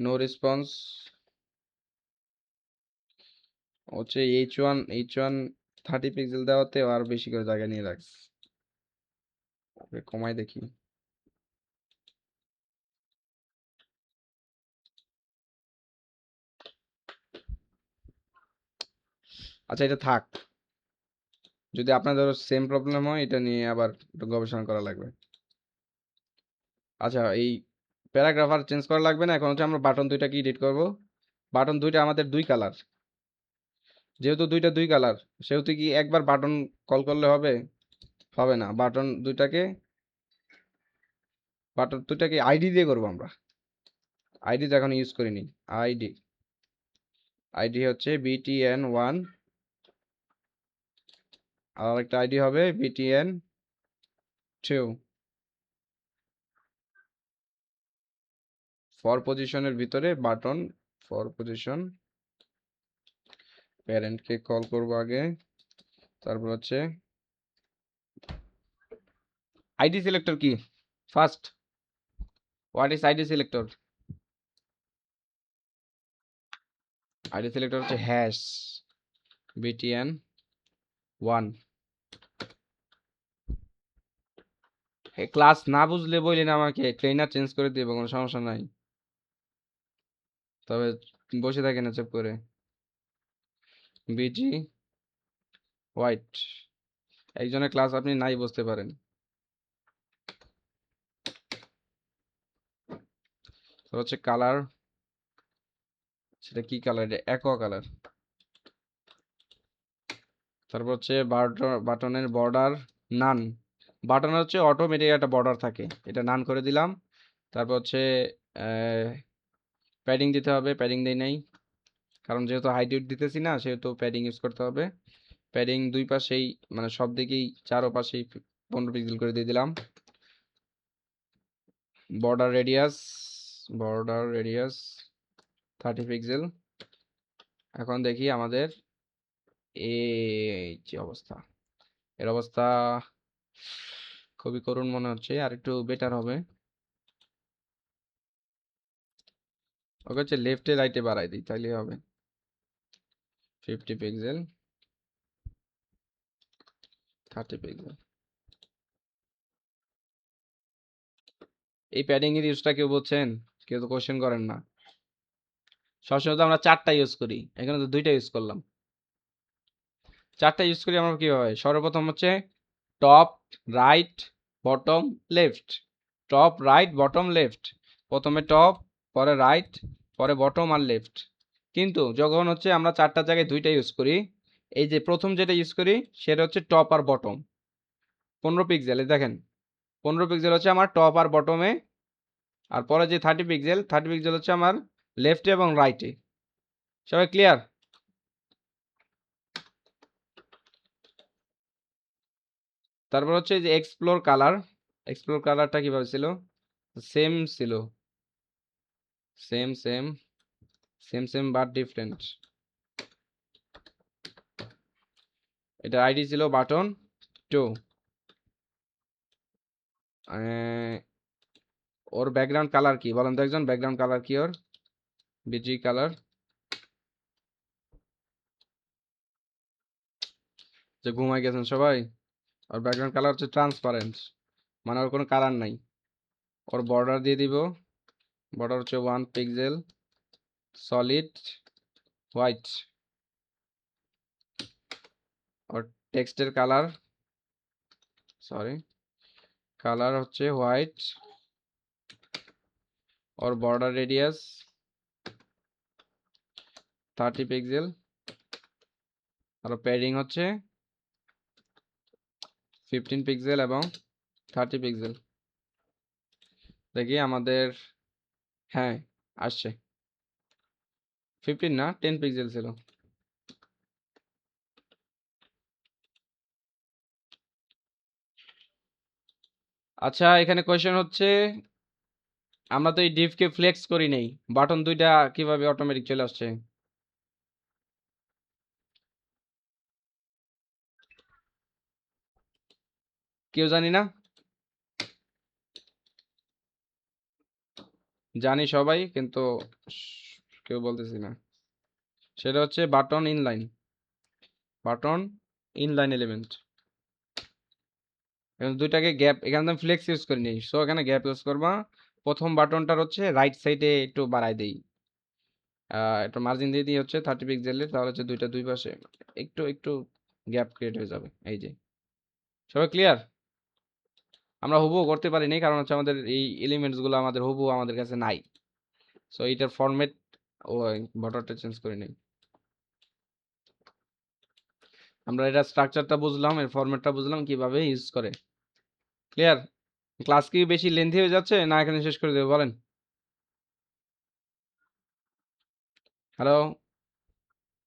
নো রেসপন্স হচ্ছে এইচ ওয়ান 30 পিক্সেল দেওয়াতে আর বেশি করে জায়গা নিয়ে রাখছে। ওকে কমাই দেখি। আচ্ছা এটা থাক, যদি আপনাদের সেম প্রবলেম হয় এটা নিয়ে আবার একটু গবেষণা করা লাগবে। আচ্ছা এই প্যারাগ্রাফ আর চেঞ্জ করা লাগবে না, এখন হচ্ছে আমরা বাটন দুইটা কি এডিট করব। বাটন দুইটা আমাদের দুই কালার, যেহেতু দুইটা দুই কালার সেহেতু কি একবার বাটন কল করলে হবে? হবে না, বাটন দুইটাকে আইডি দিয়ে করবো আমরা। আইডি তো এখন ইউজ করিনি। আইডি, আইডি হচ্ছে BTN1, আর একটা আইডি হবে BTN2। ফর পজিশনের ভিতরে বাটন, ফর পজিশন, প্যারেন্টকে কল করব আগে, তারপর হচ্ছে আইডি সিলেক্টর কি first, what is ID selector? ID selector হচ্ছে হ্যাশ BTN1। ক্লাস না বুঝলে বললেন আমাকে, ট্রেনার চেঞ্জ করে দিব, কোনো সমস্যা নাই। তবে বসে থাকেন না চুপ করে। বিজি হোয়াইট, একজনের ক্লাস আপনি নাই বুঝতে পারেন। তো হচ্ছে কালার, সেটা কি কালার? এটা অ্যাকোয়া কালার। তারপর হচ্ছে বাটনের বর্ডার নান, বাটনের হচ্ছে অটোমেটিক একটা বর্ডার থাকে, এটা নান করে দিলাম। তারপর হচ্ছে প্যাডিং দিতে হবে, প্যাডিং দেই নাই কারণ যেহেতু হাইট দিতেছি না সেহেতু প্যাডিং ইউজ করতে হবে। প্যাডিং দুই পাশেই মানে সব দিকেই চারোপাশেই 15 পিক্সেল করে দিয়ে দিলাম। Border radius, border radius 30 pixel. এখন দেখি আমাদের এই যে অবস্থা, এর অবস্থা খুবই করুণ মনে হচ্ছে, আর একটু বেটার হবে। ওকে হচ্ছে লেফটে রাইটে বাড়াই দিই তাইলে হবে। 50 পিক্সেল, 30 পিক্সেল। এই প্যাডিং এর ইউজটা কেউ বলছেন? কেউ তো কোশ্চেন করেন না। সবসময় তো আমরা 4টা ইউজ করি, এখানে তো 2টা ইউজ করলাম। 4টা ইউজ করি আমরা কিভাবে? সর্বপ্রথম হচ্ছে top, right, bottom, left. Top, right, bottom, left. প্রথমে টপ, পরে রাইট, পরে বটম আর লেফট। কিন্তু যখন হচ্ছে আমরা 4টা জায়গায় 2টা ইউজ করি, এই যে প্রথম যেটা ইউজ করি সেটা হচ্ছে টপ আর বটম। 15 পিক্সেল, দেখেন 15 পিক্সেল হচ্ছে আমার টপ আর বটমে, আর পরে যে 30 পিক্সেল, 30 পিক্সেল হচ্ছে আমার লেফটে এবং রাইটে। সবাই ক্লিয়ার? তারপর হচ্ছে যে এক্সপ্লোর কালার। এক্সপ্লোর কালারটা কিভাবে ছিল? সেম ছিল, same same same same but different. এটা আইডি ছিল বাটন 2। ওর ব্যাকগ্রাউন্ড কালার কি বলেন তো একজন? ব্যাকগ্রাউন্ড কালার কি ওর? Busy colour. যে ঘুমাই গেছেন সবাই? ওর ব্যাকগ্রাউন্ড কালার হচ্ছে ট্রান্সপারেন্ট, মানে ওর কোনো কালার নাই। ওর বর্ডার দিয়ে দিব, বর্ডার হচ্ছে 1 পিক্সেল সলিড হোয়াইট। ওর টেক্সটের কালার, সরি, কালার হচ্ছে হোয়াইট। ওর বর্ডার রেডিয়াস 30 পিক্সেল। আর প্যাডিং হচ্ছে 15 পিক্সেল এবং 30 পিক্সেল। দেখি আমাদের, হ্যাঁ আসছে। 15 না, 10 পিক্সেল ছিল। আচ্ছা, এখানে কোয়েশ্চেন হচ্ছে আমরা তো এই ডিভকে ফ্লেক্স করি নেই, বাটন 2টা কিভাবে অটোমেটিক চলে আসছে? কেউ জানি না? জানি সবাই, কিন্তু কেউ বলতেছি না। সেটা হচ্ছে button inline, button inline element. এখন 2টাকে গ্যাপ, এখানে আমি ফ্লেক্স ইউজ করি নেই, সো এখানে গ্যাপ ইউজ করবা। প্রথম বাটনটার হচ্ছে রাইট সাইডে একটু বাড়াই দেই, একটু মার্জিন দিয়ে দিই হচ্ছে 30 পিক্সেলের, তাহলে হচ্ছে 2টা দুই পাশে একটু একটু গ্যাপ ক্রিয়েট হয়ে যাবে। এই যে, সবাই ক্লিয়ার? আমরা হুবহু করতে পারি নাই, কারণ হচ্ছে আমাদের এই এলিমেন্টস গুলো আমাদের হুবহু আমাদের কাছে নাই। সো এইটার ফরম্যাট ও বর্ডারটা চেঞ্জ করে নেই। আমরা এটা স্ট্রাকচারটা বুঝলাম, এর ফরম্যাটটা বুঝলাম কিভাবে ইউজ করে। ক্লিয়ার? ক্লাস কি বেশি লেন্থি হয়ে যাচ্ছে না এখানে শেষ করে দেবো বলেন? হ্যালো,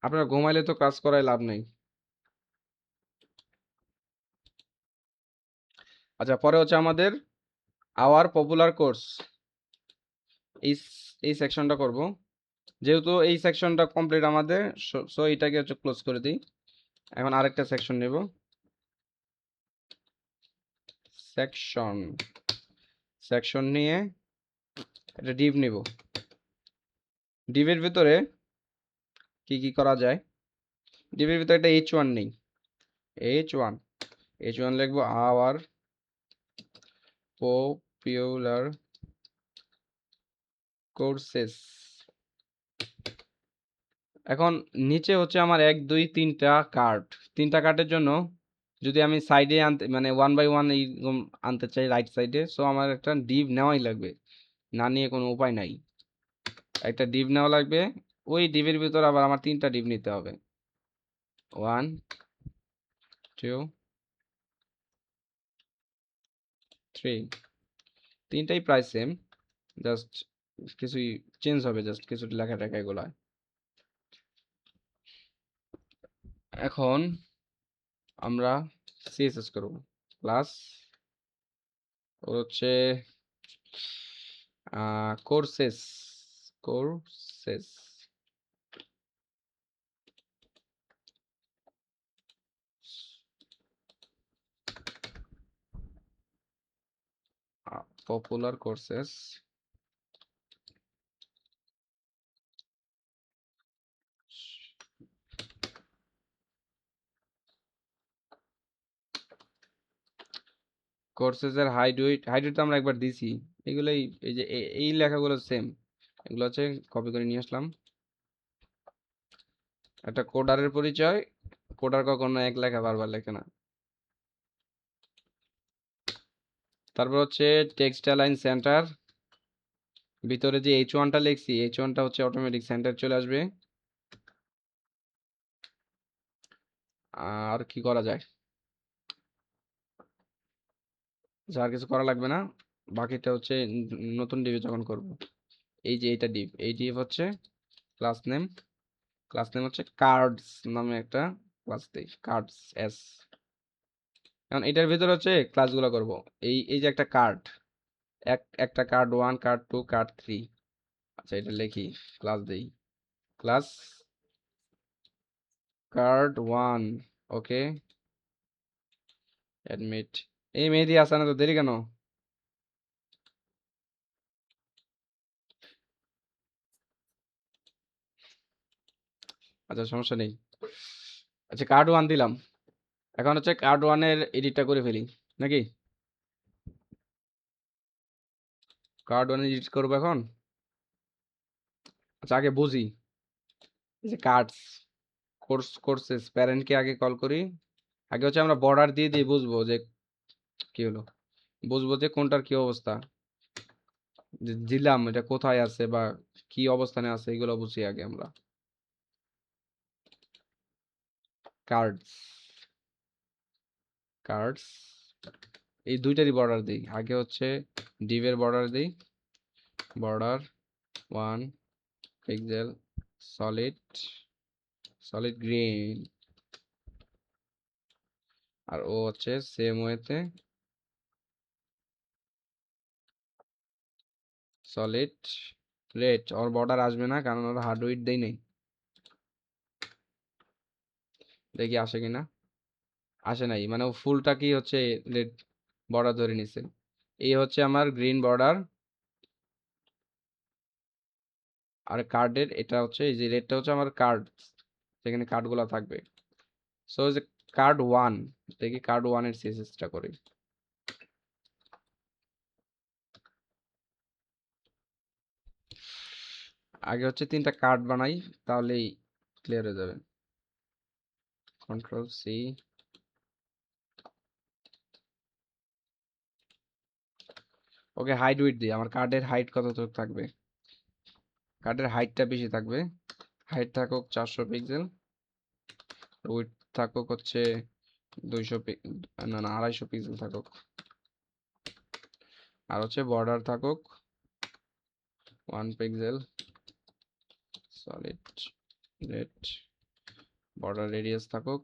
আপনারা ঘুমাইলে তো কাজ করায় লাভ নেই। আচ্ছা, পরে হচ্ছে আমাদের আওয়ার পপুলার কোর্স, এই এই সেকশনটা করব। যেহেতু এই সেকশনটা কমপ্লিট আমাদের, সো এটাকে হচ্ছে ক্লোজ করে দিই। এখন আরেকটা সেকশন নেব। সেকশন, সেকশন নিয়ে একটা ডিভ নেব। ডিভের ভিতরে কি কি করা যায়? ডিভের ভিতরে একটা H1 নেই, H1, H1 লিখবো আওয়ার পপুলার কোর্সেস। এখন নিচে হচ্ছে আমার 1 2 3টা কার্ড। 3টা কার্ডের জন্য যদি আমি সাইডে আনতে, মানে 1 বাই 1 এইরকম আনতে চাই রাইট সাইডে, সো আমার একটা ডিভ নেওয়াই লাগবে, না নিয়ে কোনো উপায় নাই। একটা ডিভ নেওয়া লাগবে, ওই ডিভের ভিতর আবার আমার 3টা ডিভ নিতে হবে। 1 2 3, 3টাই প্রায় সেম, জাস্ট কিছুই চেঞ্জ হবে, জাস্ট কিছু লেখা টেখা এগুলা। এখন আমরা সিএসএস করব, ক্লাস হচ্ছে কোর্সেস, কোর্সেস পপুলার কোর্সেস। কোর্সেসের হাইড উইডথ তো আমরা একবার দিছি। এগুলোই এই যে এই লেখাগুলো সেম, এগুলো হচ্ছে কপি করে নিয়ে আসলাম। একটা কোডারের পরিচয়, কোডার কখনো এক লেখা বারবার লেখে না। তারপর হচ্ছে টেক্সট অ্যালাইন সেন্টার, ভিতরে যে H1টা লিখছি, H1টা হচ্ছে অটোমেটিক সেন্টার চলে আসবে। আর কি করা যায়, আর কিছু করা লাগবে না। বাকিটা হচ্ছে নতুন ডিভে যখন করব। এই যে এটা ডিভ, এই ডিভ হচ্ছে ক্লাস নেম, ক্লাস নেম হচ্ছে কার্ডস নামে একটা ক্লাস দেই, কার্ডস এস। এখন এটার ভিতরে হচ্ছে ক্লাসগুলো করব। এই যে একটা কার্ড, একটা কার্ড 1, কার্ড 2, কার্ড 3। আচ্ছা এটা লিখি, ক্লাস দেই, ক্লাস কার্ড 1, ওকে অ্যাডমিট। এই মেহেদি আসা না তো, দেরি কেন? আচ্ছা সমস্যা নেই। আচ্ছা কার্ড 1 দিলাম, এখন হচ্ছে কার্ড 1 এর এডিটটা করে ফেলি নাকি? কার্ড 1 এডিট করবো এখন। আচ্ছা আগে বুঝি, এই যে কার্ডস, কোর্সেস প্যারেন্টকে আগে কল করি। আগে হচ্ছে আমরা বর্ডার দিয়ে দিয়ে বুঝবো যে কি হলো, বুঝবো যে কোনটার কি অবস্থা, দিলাম এটা কোথায় আছে বা কি অবস্থানে আছে, এগুলো বুঝি আগে আমরা। কার্ডস, কার্ডস এই দুইটারই বর্ডার দিই। আগে হচ্ছে ডিভের বর্ডার দিই, border 1 pixel, solid, solid green. আর ও হচ্ছে সেম ওয়েতে সলিড রেড। ওর বর্ডার আসবে না কারণ ওর হার্ডওয়্যার দেই নেই। দেখি আসে কিনা, আসে নাই, মানে ও ফুলটা কি হচ্ছে রেড বর্ডার ধরে নিছে। এই হচ্ছে আমার গ্রিন বর্ডার, আর কার্ডের এটা হচ্ছে এই যে রেডটা হচ্ছে আমার কার্ড, যেখানে কার্ডগুলো থাকবে। সো যে কার্ড 1, দেখি কার্ড 1 এর সিএসএসটা করি। আগে হচ্ছে 3টা কার্ড বানাই, তাহলেই ক্লিয়ার হয়ে যাবে। কন্ট্রোল সি, ওকে হাইট উইডথ দিই। আমার কার্ডের হাইট কতটুকু থাকবে? কার্ডের হাইটটা বেশি থাকবে, হাইট থাকুক 400 পিক্সেল, উইডথ থাকুক হচ্ছে 200 না না 250 পিক্সেল থাকুক। আর হচ্ছে বর্ডার থাকুক 1 pixel, solid red, border radius থাকুক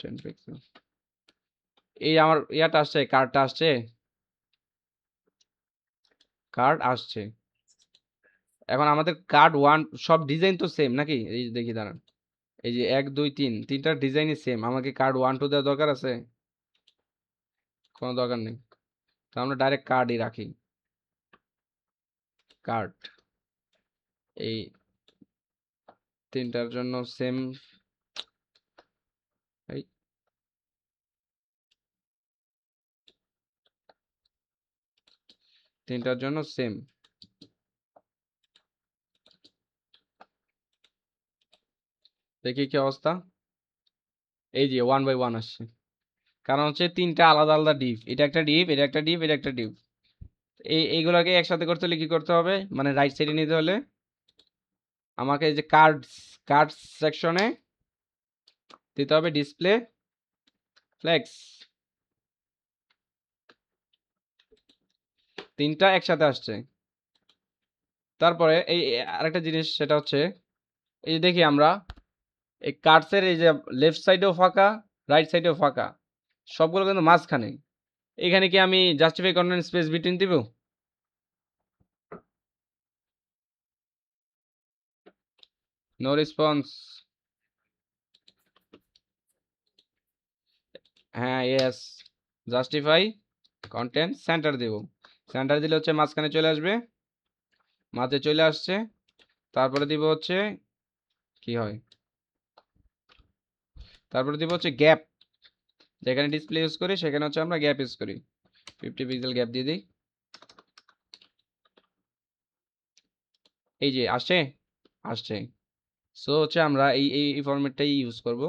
10 পিক্সেল। এই আমার ইয়াটা আসছে, কার্ডটা আসছে, কার্ড আসছে। এখন আমাদের কার্ড 1 সব ডিজাইন তো সেম নাকি? এই যে দেখি দাঁড়ান, এই যে 1 2 3, তিনটার ডিজাইনই সেম। আমাকে কার্ড 1 2 দেওয়ার দরকার আছে? কোনো দরকার নেই, তো আমরা ডাইরেক্ট কার্ডই রাখি। কার্ড এই তিনটার জন্য সেম, এই তিনটার জন্য সেম। দেখি কি অবস্থা। এই যে 1 বাই 1 আসছে, কারণ হচ্ছে তিনটা আলাদা আলাদা ডিভ, এটা একটা ডিভ, এটা একটা ডিভ, এটা একটা ডিভ। এইগুলোকে একসাথে করতে হলে কি করতে হবে, মানে রাইট সাইডে নিতে হলে আমাকে এই যে কার্ডস সেকশনে দিতে হবে ডিসপ্লে ফ্লেক্স, তিনটা একসাথে আসছে। তারপরে এই আরেকটা জিনিস, সেটা হচ্ছে এই যে দেখি আমরা এই কার্ডসের এই যে লেফট সাইডেও ফাঁকা, রাইট সাইডেও ফাঁকা, সবগুলো কিন্তু মাঝখানে। এখানে কি আমি জাস্টিফাই কন্টেন্ট স্পেস বিটুইন দিব? No response. হ্যাঁ ইয়েস, জাস্টিফাই কন্টেন্ট সেন্টার দেব। সেন্টার দিলে হচ্ছে মাঝখানে চলে আসবে, মাঝে চলে আসছে। তারপরে দিব হচ্ছে কি হয়, তারপরে দিব হচ্ছে গ্যাপ, যেখানে ডিসপ্লে ইউজ করি সেখানে হচ্ছে আমরা গ্যাপ ইউজ করি, 50 পিক্সেল গ্যাপ দিয়ে দিই। এই যে আসছে, আসছে। সো হচ্ছে আমরা এই ফরম্যাটটাই ইউজ করব।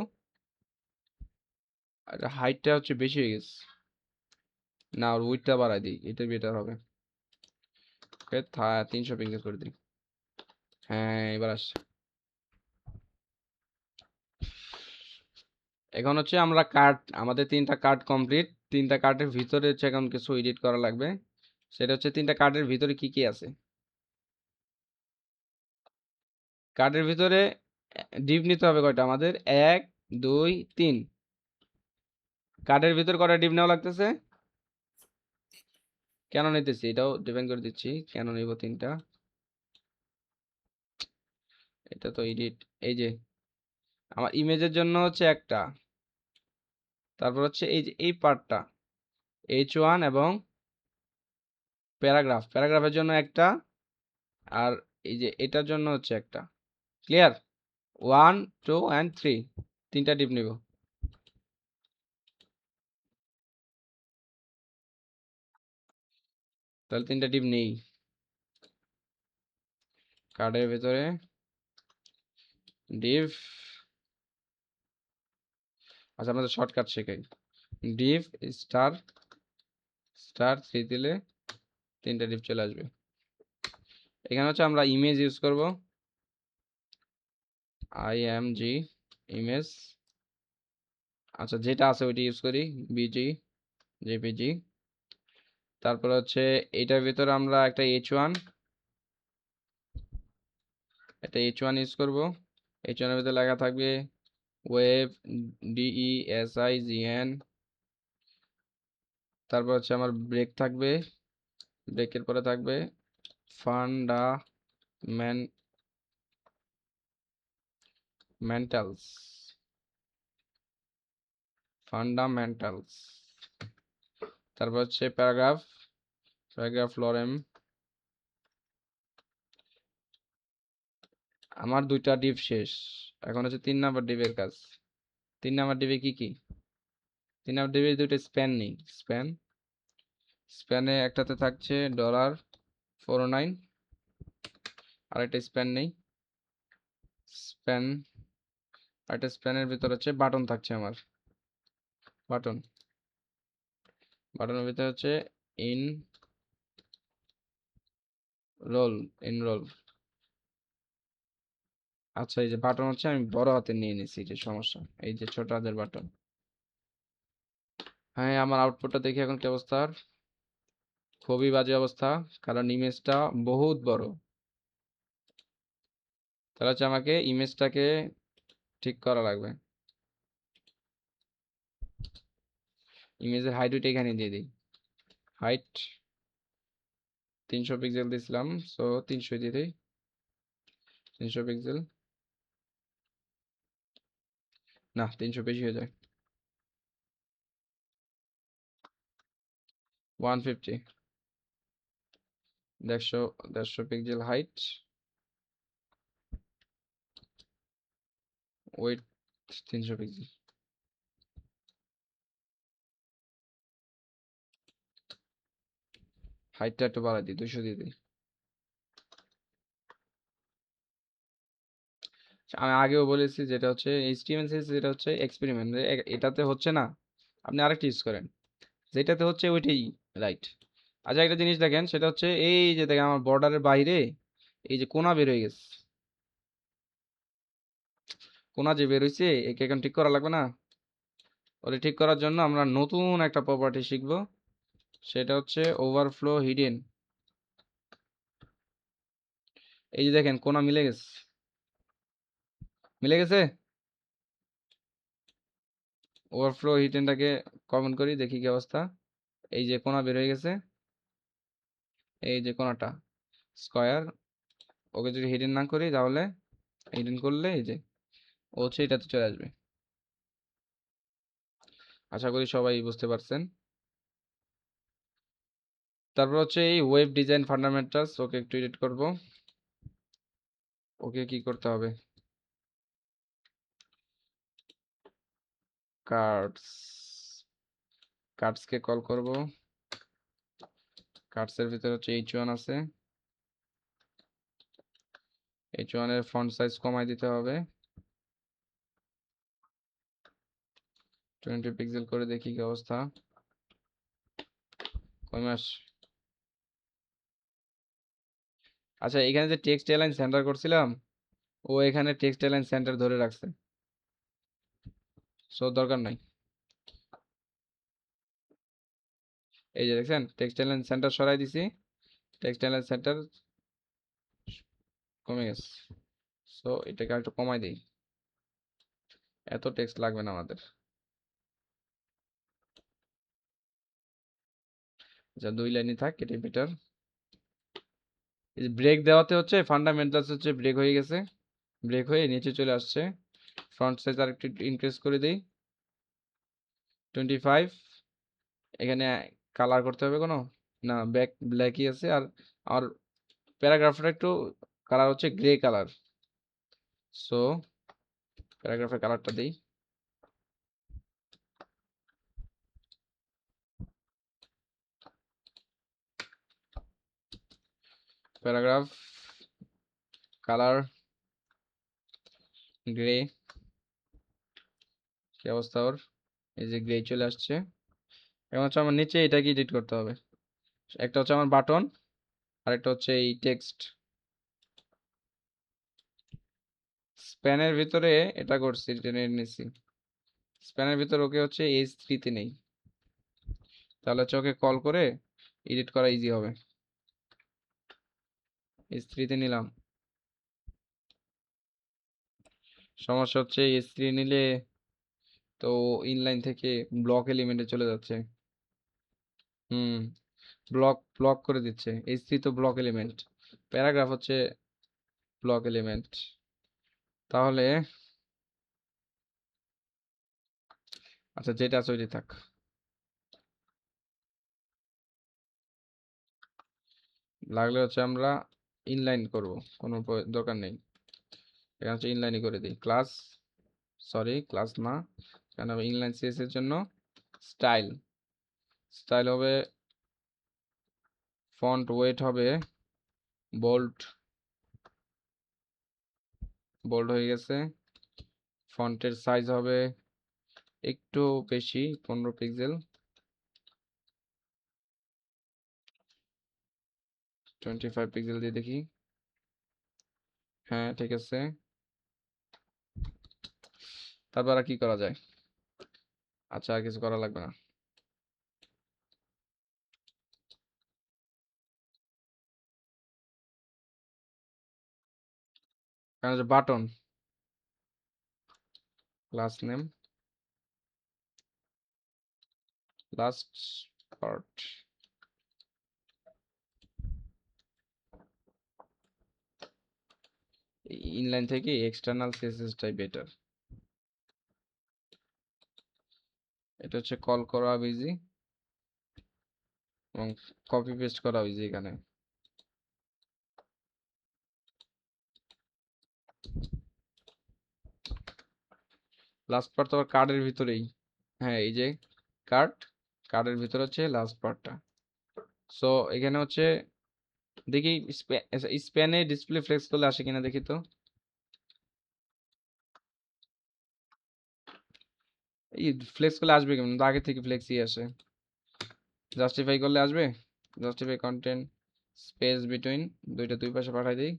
আর হাইটটা হচ্ছে বেশি হয়ে গেছে, না আর উইডথটা বাড়াই দিই, এটা বেটার হবে। ওকে 300 পিক্সেল করে দিই। হ্যাঁ এবার আসছে। এখন হচ্ছে আমরা কার্ড, আমাদের 3টা কার্ড কমপ্লিট। 3টা কার্ডের ভিতরে হচ্ছে এখন কিছু এডিট করা লাগবে। সেটা হচ্ছে 3টা কার্ডের ভিতরে কি কি আছে। কার্ডের ভিতরে ডিপ নিতে হবে কয়টা আমাদের, 1 2 3। কার্ডের ভিতর কয়টা ডিপ নেওয়া লাগতেছে, কেন নিতেছি এটাও ডিপেন্ড করে দিচ্ছি কেন নিব 3টা। এটা তো এডিট, এই যে আমার ইমেজের জন্য হচ্ছে একটা, তারপর হচ্ছে এই যে এই পার্টটা H1 এবং প্যারাগ্রাফ, প্যারাগ্রাফের জন্য একটা, আর এই যে এটার জন্য হচ্ছে একটা। ক্লিয়ার? 1 2 and 3, 3টা ডিপ নিব। তাহলে 3টা ডিপ নেই কার্ডের ভেতরে। ডিপ, আচ্ছা আমাদের শর্টকাট শেখাই। ডিপ স্টার স্টার 3 দিলে 3টা ডিপ চলে আসবে। এখানে হচ্ছে আমরা ইমেজ ইউজ করব, img ইমেজ। আচ্ছা যেটা আছে ওইটা ইউজ করি, বিজি জেপিজি। তারপর হচ্ছে এটার ভিতরে আমরা একটা H1, একটা H1 ইউজ করব। H1 এর ভিতরে লেখা থাকবে ওয়েব DESIGN। তারপর হচ্ছে আমার ব্রেক থাকবে, ব্রেকের পরে থাকবে ফান্ডামেন্টালস, ফান্ডামেন্টালস। তারপর হচ্ছে প্যারাগ্রাফ, প্যারাগ্রাফ লরেম। আমার 2টা ডিপ শেষ, এখন হচ্ছে 3 নাম্বার ডিপের কাজ। 3 নাম্বার ডিপে কি কি, 3 নাম্বার ডিপে 2টা স্প্যান নেই, স্প্যান, স্প্যানে একটাতে থাকছে $409, আর একটা স্প্যান নেই। স্প্যান, আরেকটা স্প্যানের ভিতর হচ্ছে বাটন থাকছে আমার, বাটন, বাটনের ভিতরে হচ্ছে ইন রোল, ইনরোল। আচ্ছা এই যে বাটন হচ্ছে আমি বড় হাতে নিয়ে নিছি, যে সমস্যা এই যে ছোট হাতের বাটন। হ্যাঁ আমার আউটপুটটা দেখি এখন কি অবস্থা, খুবই বাজে অবস্থা, কারণ ইমেজটা বহুত বড়। তাহলে হচ্ছে আমাকে ইমেজটাকে ঠিক করা লাগবে। ইমেজের হাইট ওইটা এখানে দিয়ে দিই, হাইট 300 পিক্সেল দিয়েছিলাম, সো 300 দিয়ে দিই, 300 পিক্সেল, না 300 বেশি হয়ে যায়, 150, 150 পিক্সেল হাইট, ওয়েট 300 পিক্সেল। হাইটটা একটু বাড়াই দিই, 200 দিয়ে দিই। আমি আগেও বলেছি যেটা হচ্ছে এইচটিএমএল যেটা হচ্ছে এক্সপেরিমেন্ট, এটাতে হচ্ছে না, আপনি আরেকটা ইউজ করেন, যেটাতে হচ্ছে ওইটাই রাইট। আচ্ছা একটা জিনিস দেখেন, সেটা হচ্ছে এই যে দেখেন আমার বর্ডারের বাইরে এই যে কোনা বের হয়ে গেছে, কোনা যে বের হয়েছে একে এখন ঠিক করা লাগবে না? ওটা ঠিক করার জন্য আমরা নতুন একটা প্রপার্টি শিখবো, সেটা হচ্ছে ওভারফ্লো হিডেন। এই যে দেখেন কোনা মিলে গেছে, মিলে গেছে। ওভারফ্লো হিডেনটাকে কমেন্ট করি, দেখি কি অবস্থা। এই যে কোনা বের হয়ে গেছে, এই যে কোনাটা স্কয়ার, ওকে যদি হিডেন না করি তাহলে, হিডেন করলে এই যে ও হচ্ছে এটাতে চলে আসবে। আশা করি সবাই বুঝতে পারছেন। তারপর হচ্ছে এই ওয়েব ডিজাইন ফান্ডামেন্টালস, ওকে একটু এডিট করব। ওকে কি করতে হবে, কার্ডস, কাটসকে কল করব। কাটসের ভিতরে হচ্ছে H1 আছে, H1 এর ফন্ট সাইজ কমাই দিতে হবে, 20 পিক্সেল করে দেখি কি অবস্থা। কমে আস। আচ্ছা, এখানে যে টেক্সট অ্যালাইন সেন্টার করছিলাম, ও এখানে টেক্সট অ্যালাইন সেন্টার ধরে রাখছে, সো দরকার নাই। এই যে দেখছেন টেক্সট অ্যালাইন সেন্টার সরাই দিছি, টেক্সট অ্যালাইন সেন্টার কমে গেছে। সো এটাকে একটু কমাই দিই, এত টেক্সট লাগবে না আমাদের। যা 2 লাইনই থাক, এটাই বেটার। এই যে ব্রেক দেওয়াতে হচ্ছে ফান্ডামেন্টালস হচ্ছে ব্রেক হয়ে গেছে, ব্রেক হয়ে নিচে চলে আসছে। ফ্রন্ট সাইজ আর একটু ইনক্রিজ করে দিই 25। এখানে কালার করতে হবে কোনো না, ব্ল্যাকই আছে। আর আর প্যারাগ্রাফটা একটু কালার হচ্ছে গ্রে কালার, সো প্যারাগ্রাফের কালারটা দিই। প্যারাগ্রাফ কালার গ্রে, কি অবস্থা ওর? এই যে গ্রে চলে আসছে। এখন হচ্ছে আমার নিচে এটাকে এডিট করতে হবে। একটা হচ্ছে আমার বাটন, আর একটা হচ্ছে এই টেক্সট। স্প্যানের ভিতরে এটা করছি, টেনে নিছি। স্প্যানের ভিতরে ওকে হচ্ছে H3 তে নেই, তাহলে হচ্ছে ওকে কল করে এডিট করা ইজি হবে। H3 তে নিলাম। সমস্যা হচ্ছে H3 নিলে তো ইনলাইন থেকে ব্লক এলিমেন্টে চলে যাচ্ছে। হুম, ব্লক ব্লক করে দিচ্ছে। H3 তো ব্লক এলিমেন্ট, প্যারাগ্রাফ হচ্ছে ব্লক এলিমেন্ট। তাহলে আচ্ছা, যেটা আছে ওইটাই থাক। লাগলে হচ্ছে আমরা ইনলাইন করব, কোনো দরকার নেই। এখানে হচ্ছে ইনলাইনই করে দিই। ক্লাস, সরি ক্লাস না, কারণ আমি ইনলাইন সিএস এর জন্য স্টাইল, স্টাইল হবে ফন্ট ওয়েট হবে বোল্ড, বোল্ড হয়ে গেছে। ফন্টের সাইজ হবে একটু বেশি, 15 পিক্সেল, 25 পিক্সেল দিয়ে দেখি। হ্যাঁ ঠিক আছে। তারপর আর কি করা যায়? আচ্ছা, আর কিছু করা লাগবে না। কারণ যে button, class name, last part, inline থেকে এক্সটার্নাল সিএসএসটাই বেটার। এটা হচ্ছে কল করা ইজি এবং কপি পেস্ট করা ইজি এখানে। লাস্ট পার্ট তো আবার কার্ডের ভিতরেই। হ্যাঁ, এই যে কার্ড, কার্ডের ভিতরে হচ্ছে লাস্ট পার্টটা। সো এখানে হচ্ছে দেখি স্প্যানে ডিসপ্লে ফ্লেক্স করলে আসে কিনা দেখি তো। এই ফ্লেক্স করলে আসবে কেমন? তো আগে থেকে ফ্লেক্সই আসে। জাস্টিফাই করলে আসবে, জাস্টিফাই কন্টেন্ট স্পেস বিটুইন, দুইটা দুই পাশে পাঠাই দিই।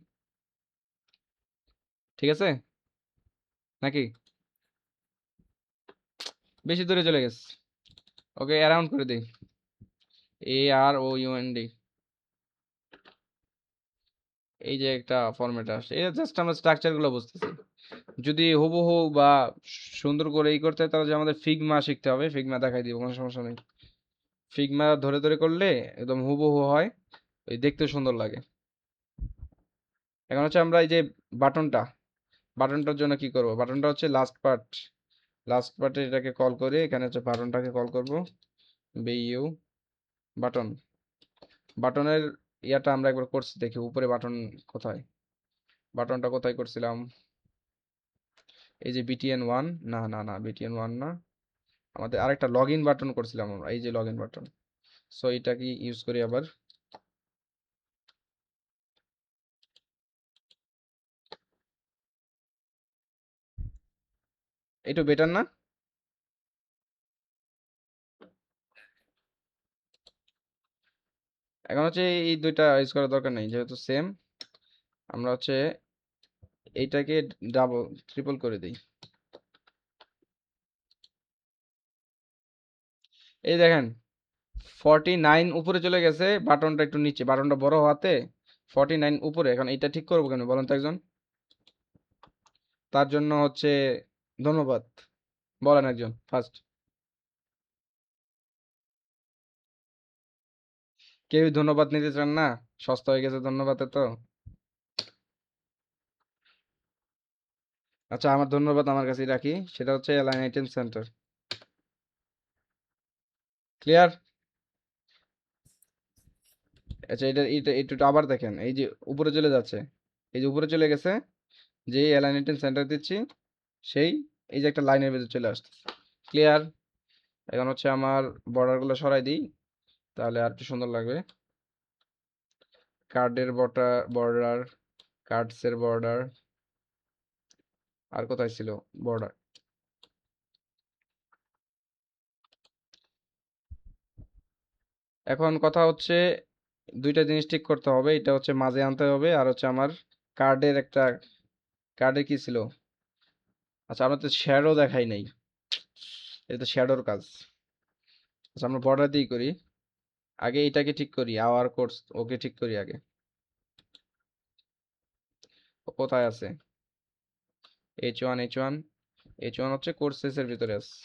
ঠিক আছে নাকি? বেশি দূরে চলে গেছে, ওকে অ্যারাউন্ড করে দিই। AROUND, এই যে একটা ফরম্যাট আসে, এটা জাস্ট আমরা স্ট্রাকচার গুলো বুঝতেছি। যদি হুবহু বা সুন্দর করে এই করতে হয়, তাহলে যে আমাদের ফিগমা শিখতে হবে, ফিগমা দেখাই দিব, কোনো সমস্যা নেই। ফিগমা ধরে ধরে করলে একদম হুবহু হয়, ওই দেখতে সুন্দর লাগে। এখন হচ্ছে আমরা এই যে বাটনটা, বাটনটার জন্য কি করব? বাটনটা হচ্ছে লাস্ট পার্ট, লাস্ট পার্টে এটাকে কল করে এখানে হচ্ছে বাটনটাকে কল করব, বিইউ বাটন। বাটনের ইয়াটা আমরা একবার করছি, দেখি উপরে বাটন কোথায়, বাটনটা কোথায় করছিলাম? এই যে BTN1, না না না, BTN1 না, আমাদের আরেকটা লগ ইন বাটন করছিলাম আমরা, এই যে লগ ইন বাটন। সো এটা কি ইউজ করি আবার। একটু বেটার না? এখন হচ্ছে এই দুইটা ইউজ করার দরকার নেই, যেহেতু সেম। আমরা হচ্ছে এইটাকে ডাবল ট্রিপল করে দিই। এই দেখেন 49 উপরে চলে গেছে, বাটনটা একটু নিচে, বাটনটা বড় হওয়াতে 49 উপরে। এখন এটা ঠিক করবো কেন বলেন তো একজন? তার জন্য হচ্ছে ধন্যবাদ বলেন একজন ফার্স্ট। কেউ ধন্যবাদ নিতে চান না? সস্তা হয়ে গেছে ধন্যবাদে তো। আচ্ছা, আমার ধন্যবাদ আমার কাছেই রাখি, সেটা হচ্ছে অ্যালাইন আইটেম সেন্টার। ক্লিয়ার? আচ্ছা, এটা একটু আবার দেখেন, এই যে উপরে চলে যাচ্ছে, এই যে উপরে চলে গেছে, যে অ্যালাইন আইটেম সেন্টার দিচ্ছি সেই এই যে একটা লাইনের ভেতর চলে আসছে। ক্লিয়ার? এখন হচ্ছে আমার বর্ডারগুলো সরাই দিই, তাহলে আর একটু সুন্দর লাগবে। কার্ডের বর্ডার, কার্ডসের বর্ডার, আর কোথায় ছিল বর্ডার? এখন কথা হচ্ছে দুইটা জিনিস ঠিক করতে হবে, এটা হচ্ছে মাঝে আনতে হবে, আর হচ্ছে আমার কার্ডের একটা, কার্ডে কি ছিল? আচ্ছা, আমরা তো শ্যাডো দেখাই নাই, এটা তো শ্যাডোর কাজ। আচ্ছা, আমরা বর্ডার দিয়ে করি। আগে এটাকে ঠিক করি, আওয়ার কোর্স ওকে ঠিক করি আগে। ও কোথায় আছে? H1 H1 H1 হচ্ছে কোর্সেসের ভিতরে আছে।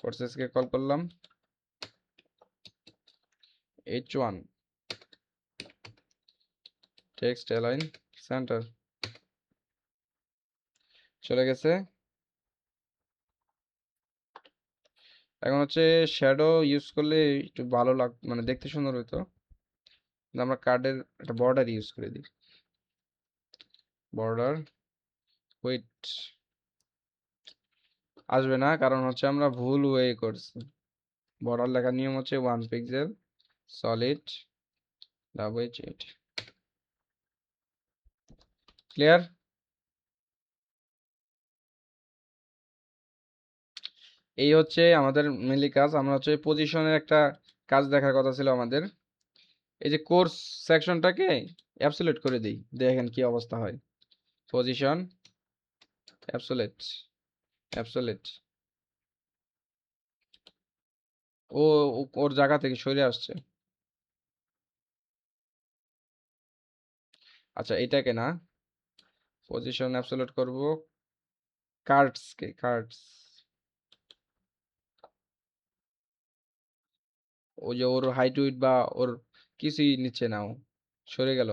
কোর্সেসকে কল করলাম, H1 টেক্সট অ্যালাইন সেন্টার চলে গেছে। এখন হচ্ছে শ্যাডো ইউজ করলে একটু ভালো মানে দেখতে সুন্দর হইতো, কিন্তু আমরা কার্ডের একটা বর্ডার ইউজ করে দিই। বর্ডার, ওয়েট, আসবে না, কারণ হচ্ছে আমরা ভুল ওয়ে করছি। বর্ডার লেখার নিয়ম হচ্ছে 1 pixel, solid, double eight. Clear? এই হচ্ছে আমাদের মেনলি কাজ। আমরা হচ্ছে পজিশনের একটা কাজ দেখার কথা ছিল আমাদের। এই যে কোর্স সেকশনটাকে অ্যাবসোলিউট করে দিই, দেখেন কি অবস্থা হয়। Position absolute, absolute. ও ওর জায়গা থেকে সরে আসছে। আচ্ছা, এটাকে না, পজিশন অ্যাবসোলিউট করব, কার্ডসকে, কার্ডস। ও যে ওর হাইট উইট বা ওর কিছুই নিচ্ছে না, ও সরে গেল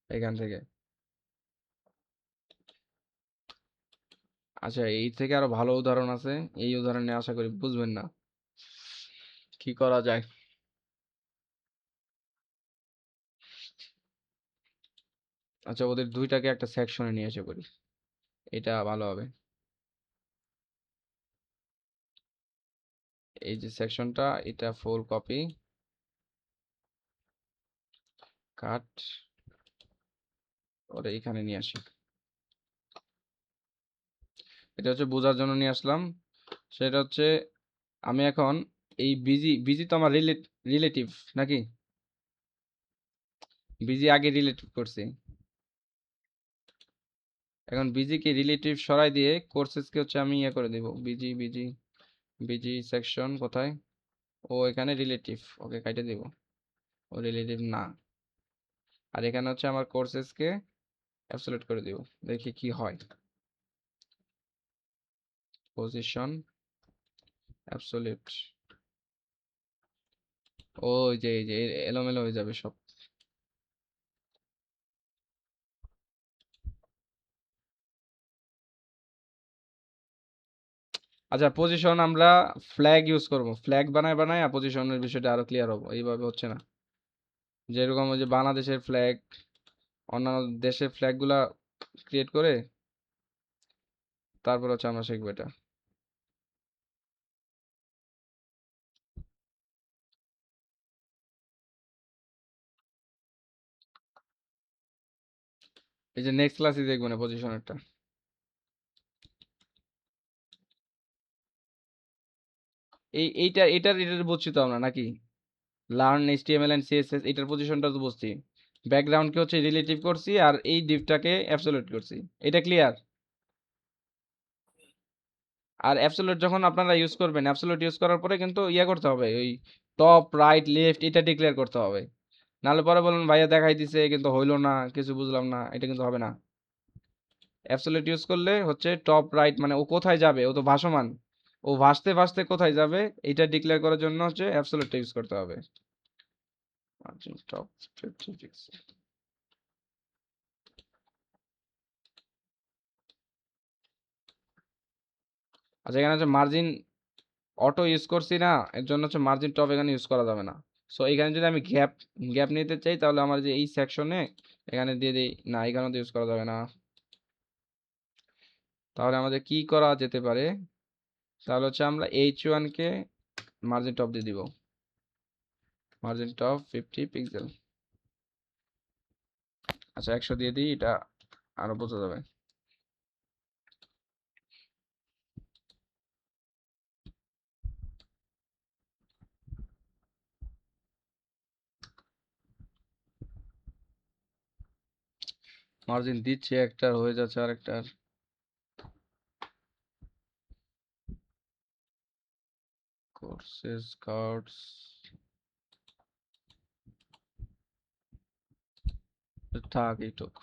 এখান থেকে। আচ্ছা, এই থেকে আরো ভালো উদাহরণ আছে, এই উদাহরণে আশা করি বুঝবেন না কি করা যায়। আচ্ছা, ওদের দুইটাকে একটা সেকশনে নিয়ে এসে করি, এটা ভালো হবে। এই যে সেকশনটা, এটা ফুল কপি, কাট, ওরে এখানে নিয়ে আসি। এটা হচ্ছে বোঝার জন্য নিয়ে আসলাম। সেটা হচ্ছে আমি এখন এই বিজি, বিজি তো আমার রিলেটিভ নাকি? বিজি আগে রিলেটিভ করছি, এখন বিজি কে রিলেটিভ সরাই দিয়ে কোর্সেস কে হচ্ছে আমি ইয়ে করে দেব। বিজি বিজি বিজি সেকশন কোথায়? ও এখানে রিলেটিভ, ওকে কাটে দেব, ও রিলেটিভ না। আর এখানে হচ্ছে আমার কোর্সেস কে অ্যাবসলিউট করে দেব, দেখি কি হয়। পজিশন অ্যাবসলিউট, ওই যে এই যে এলোমেলো হয়ে যাবে সব। আচ্ছা, পজিশন আমরা ফ্ল্যাগ ইউজ করব, ফ্ল্যাগ বানায় বানায় আর পজিশনের বিষয়টা আরো ক্লিয়ার হবে, এইভাবে হচ্ছে না। যেরকম ওই যে বাংলাদেশের ফ্ল্যাগ, অন্যান্য দেশের ফ্ল্যাগ গুলা ক্রিয়েট করে তারপর হচ্ছে আমরা শিখবো এটা। এই যে নেক্সট ক্লাসে দেখবো না পজিশনেরটা। এটার বুঝছি তো আমরা নাকি? লার্ন এইচটিএমএল এন্ড সিএসএস এটার পজিশনটা তো বুঝছি। ব্যাকগ্রাউন্ডকে হচ্ছে রিলেটিভ করছি আর এই ডিভটাকে অ্যাবসলিউট করছি। এটা ক্লিয়ার? আর অ্যাবসলিউট যখন আপনারা ইউজ করবেন, অ্যাবসলিউট ইউজ করার পরে কিন্তু ইয়া করতে হবে, ওই টপ রাইট লেফট এটা ডিক্লেয়ার করতে হবে। নাহলে পরে বলুন ভাইয়া দেখাই দিছে কিন্তু হইলো না, কিছু বুঝলাম না, এটা কিন্তু হবে না। অ্যাবসলিউট ইউজ করলে হচ্ছে টপ রাইট মানে ও কোথায় যাবে, ও তো ভাসমান, ও ভাসতে ভাসতে কোথায় যাবে এটা ডিক্লেয়ার করার জন্য হচ্ছে অ্যাবসলিউট ইউজ করতে হবে। Margin top 50 pixel. আচ্ছা এখানে হচ্ছে মার্জিন অটো ইউজ করছি না, এর জন্য হচ্ছে মার্জিন টপ এখানে ইউজ করা যাবে না। সো এখানে যদি আমি গ্যাপ গ্যাপ নিতে চাই তাহলে আমার যে এই সেকশনে এখানে দিয়ে দিই, না এখানে তো ইউজ করা যাবে না। তাহলে আমাদের কি করা যেতে পারে, তাহলে হচ্ছে আমরা H1 কে মার্জিন টপ দিয়ে দিব, মার্জিন টপ 50 পিক্সেল। আচ্ছা 100 দিয়ে দিই, এটা আরো বোঝা যাবে। মার্জিন দিচ্ছে একটার, হয়ে যাচ্ছে আরেকটার। কোর্সেস কার্ডস থাক এইটুক।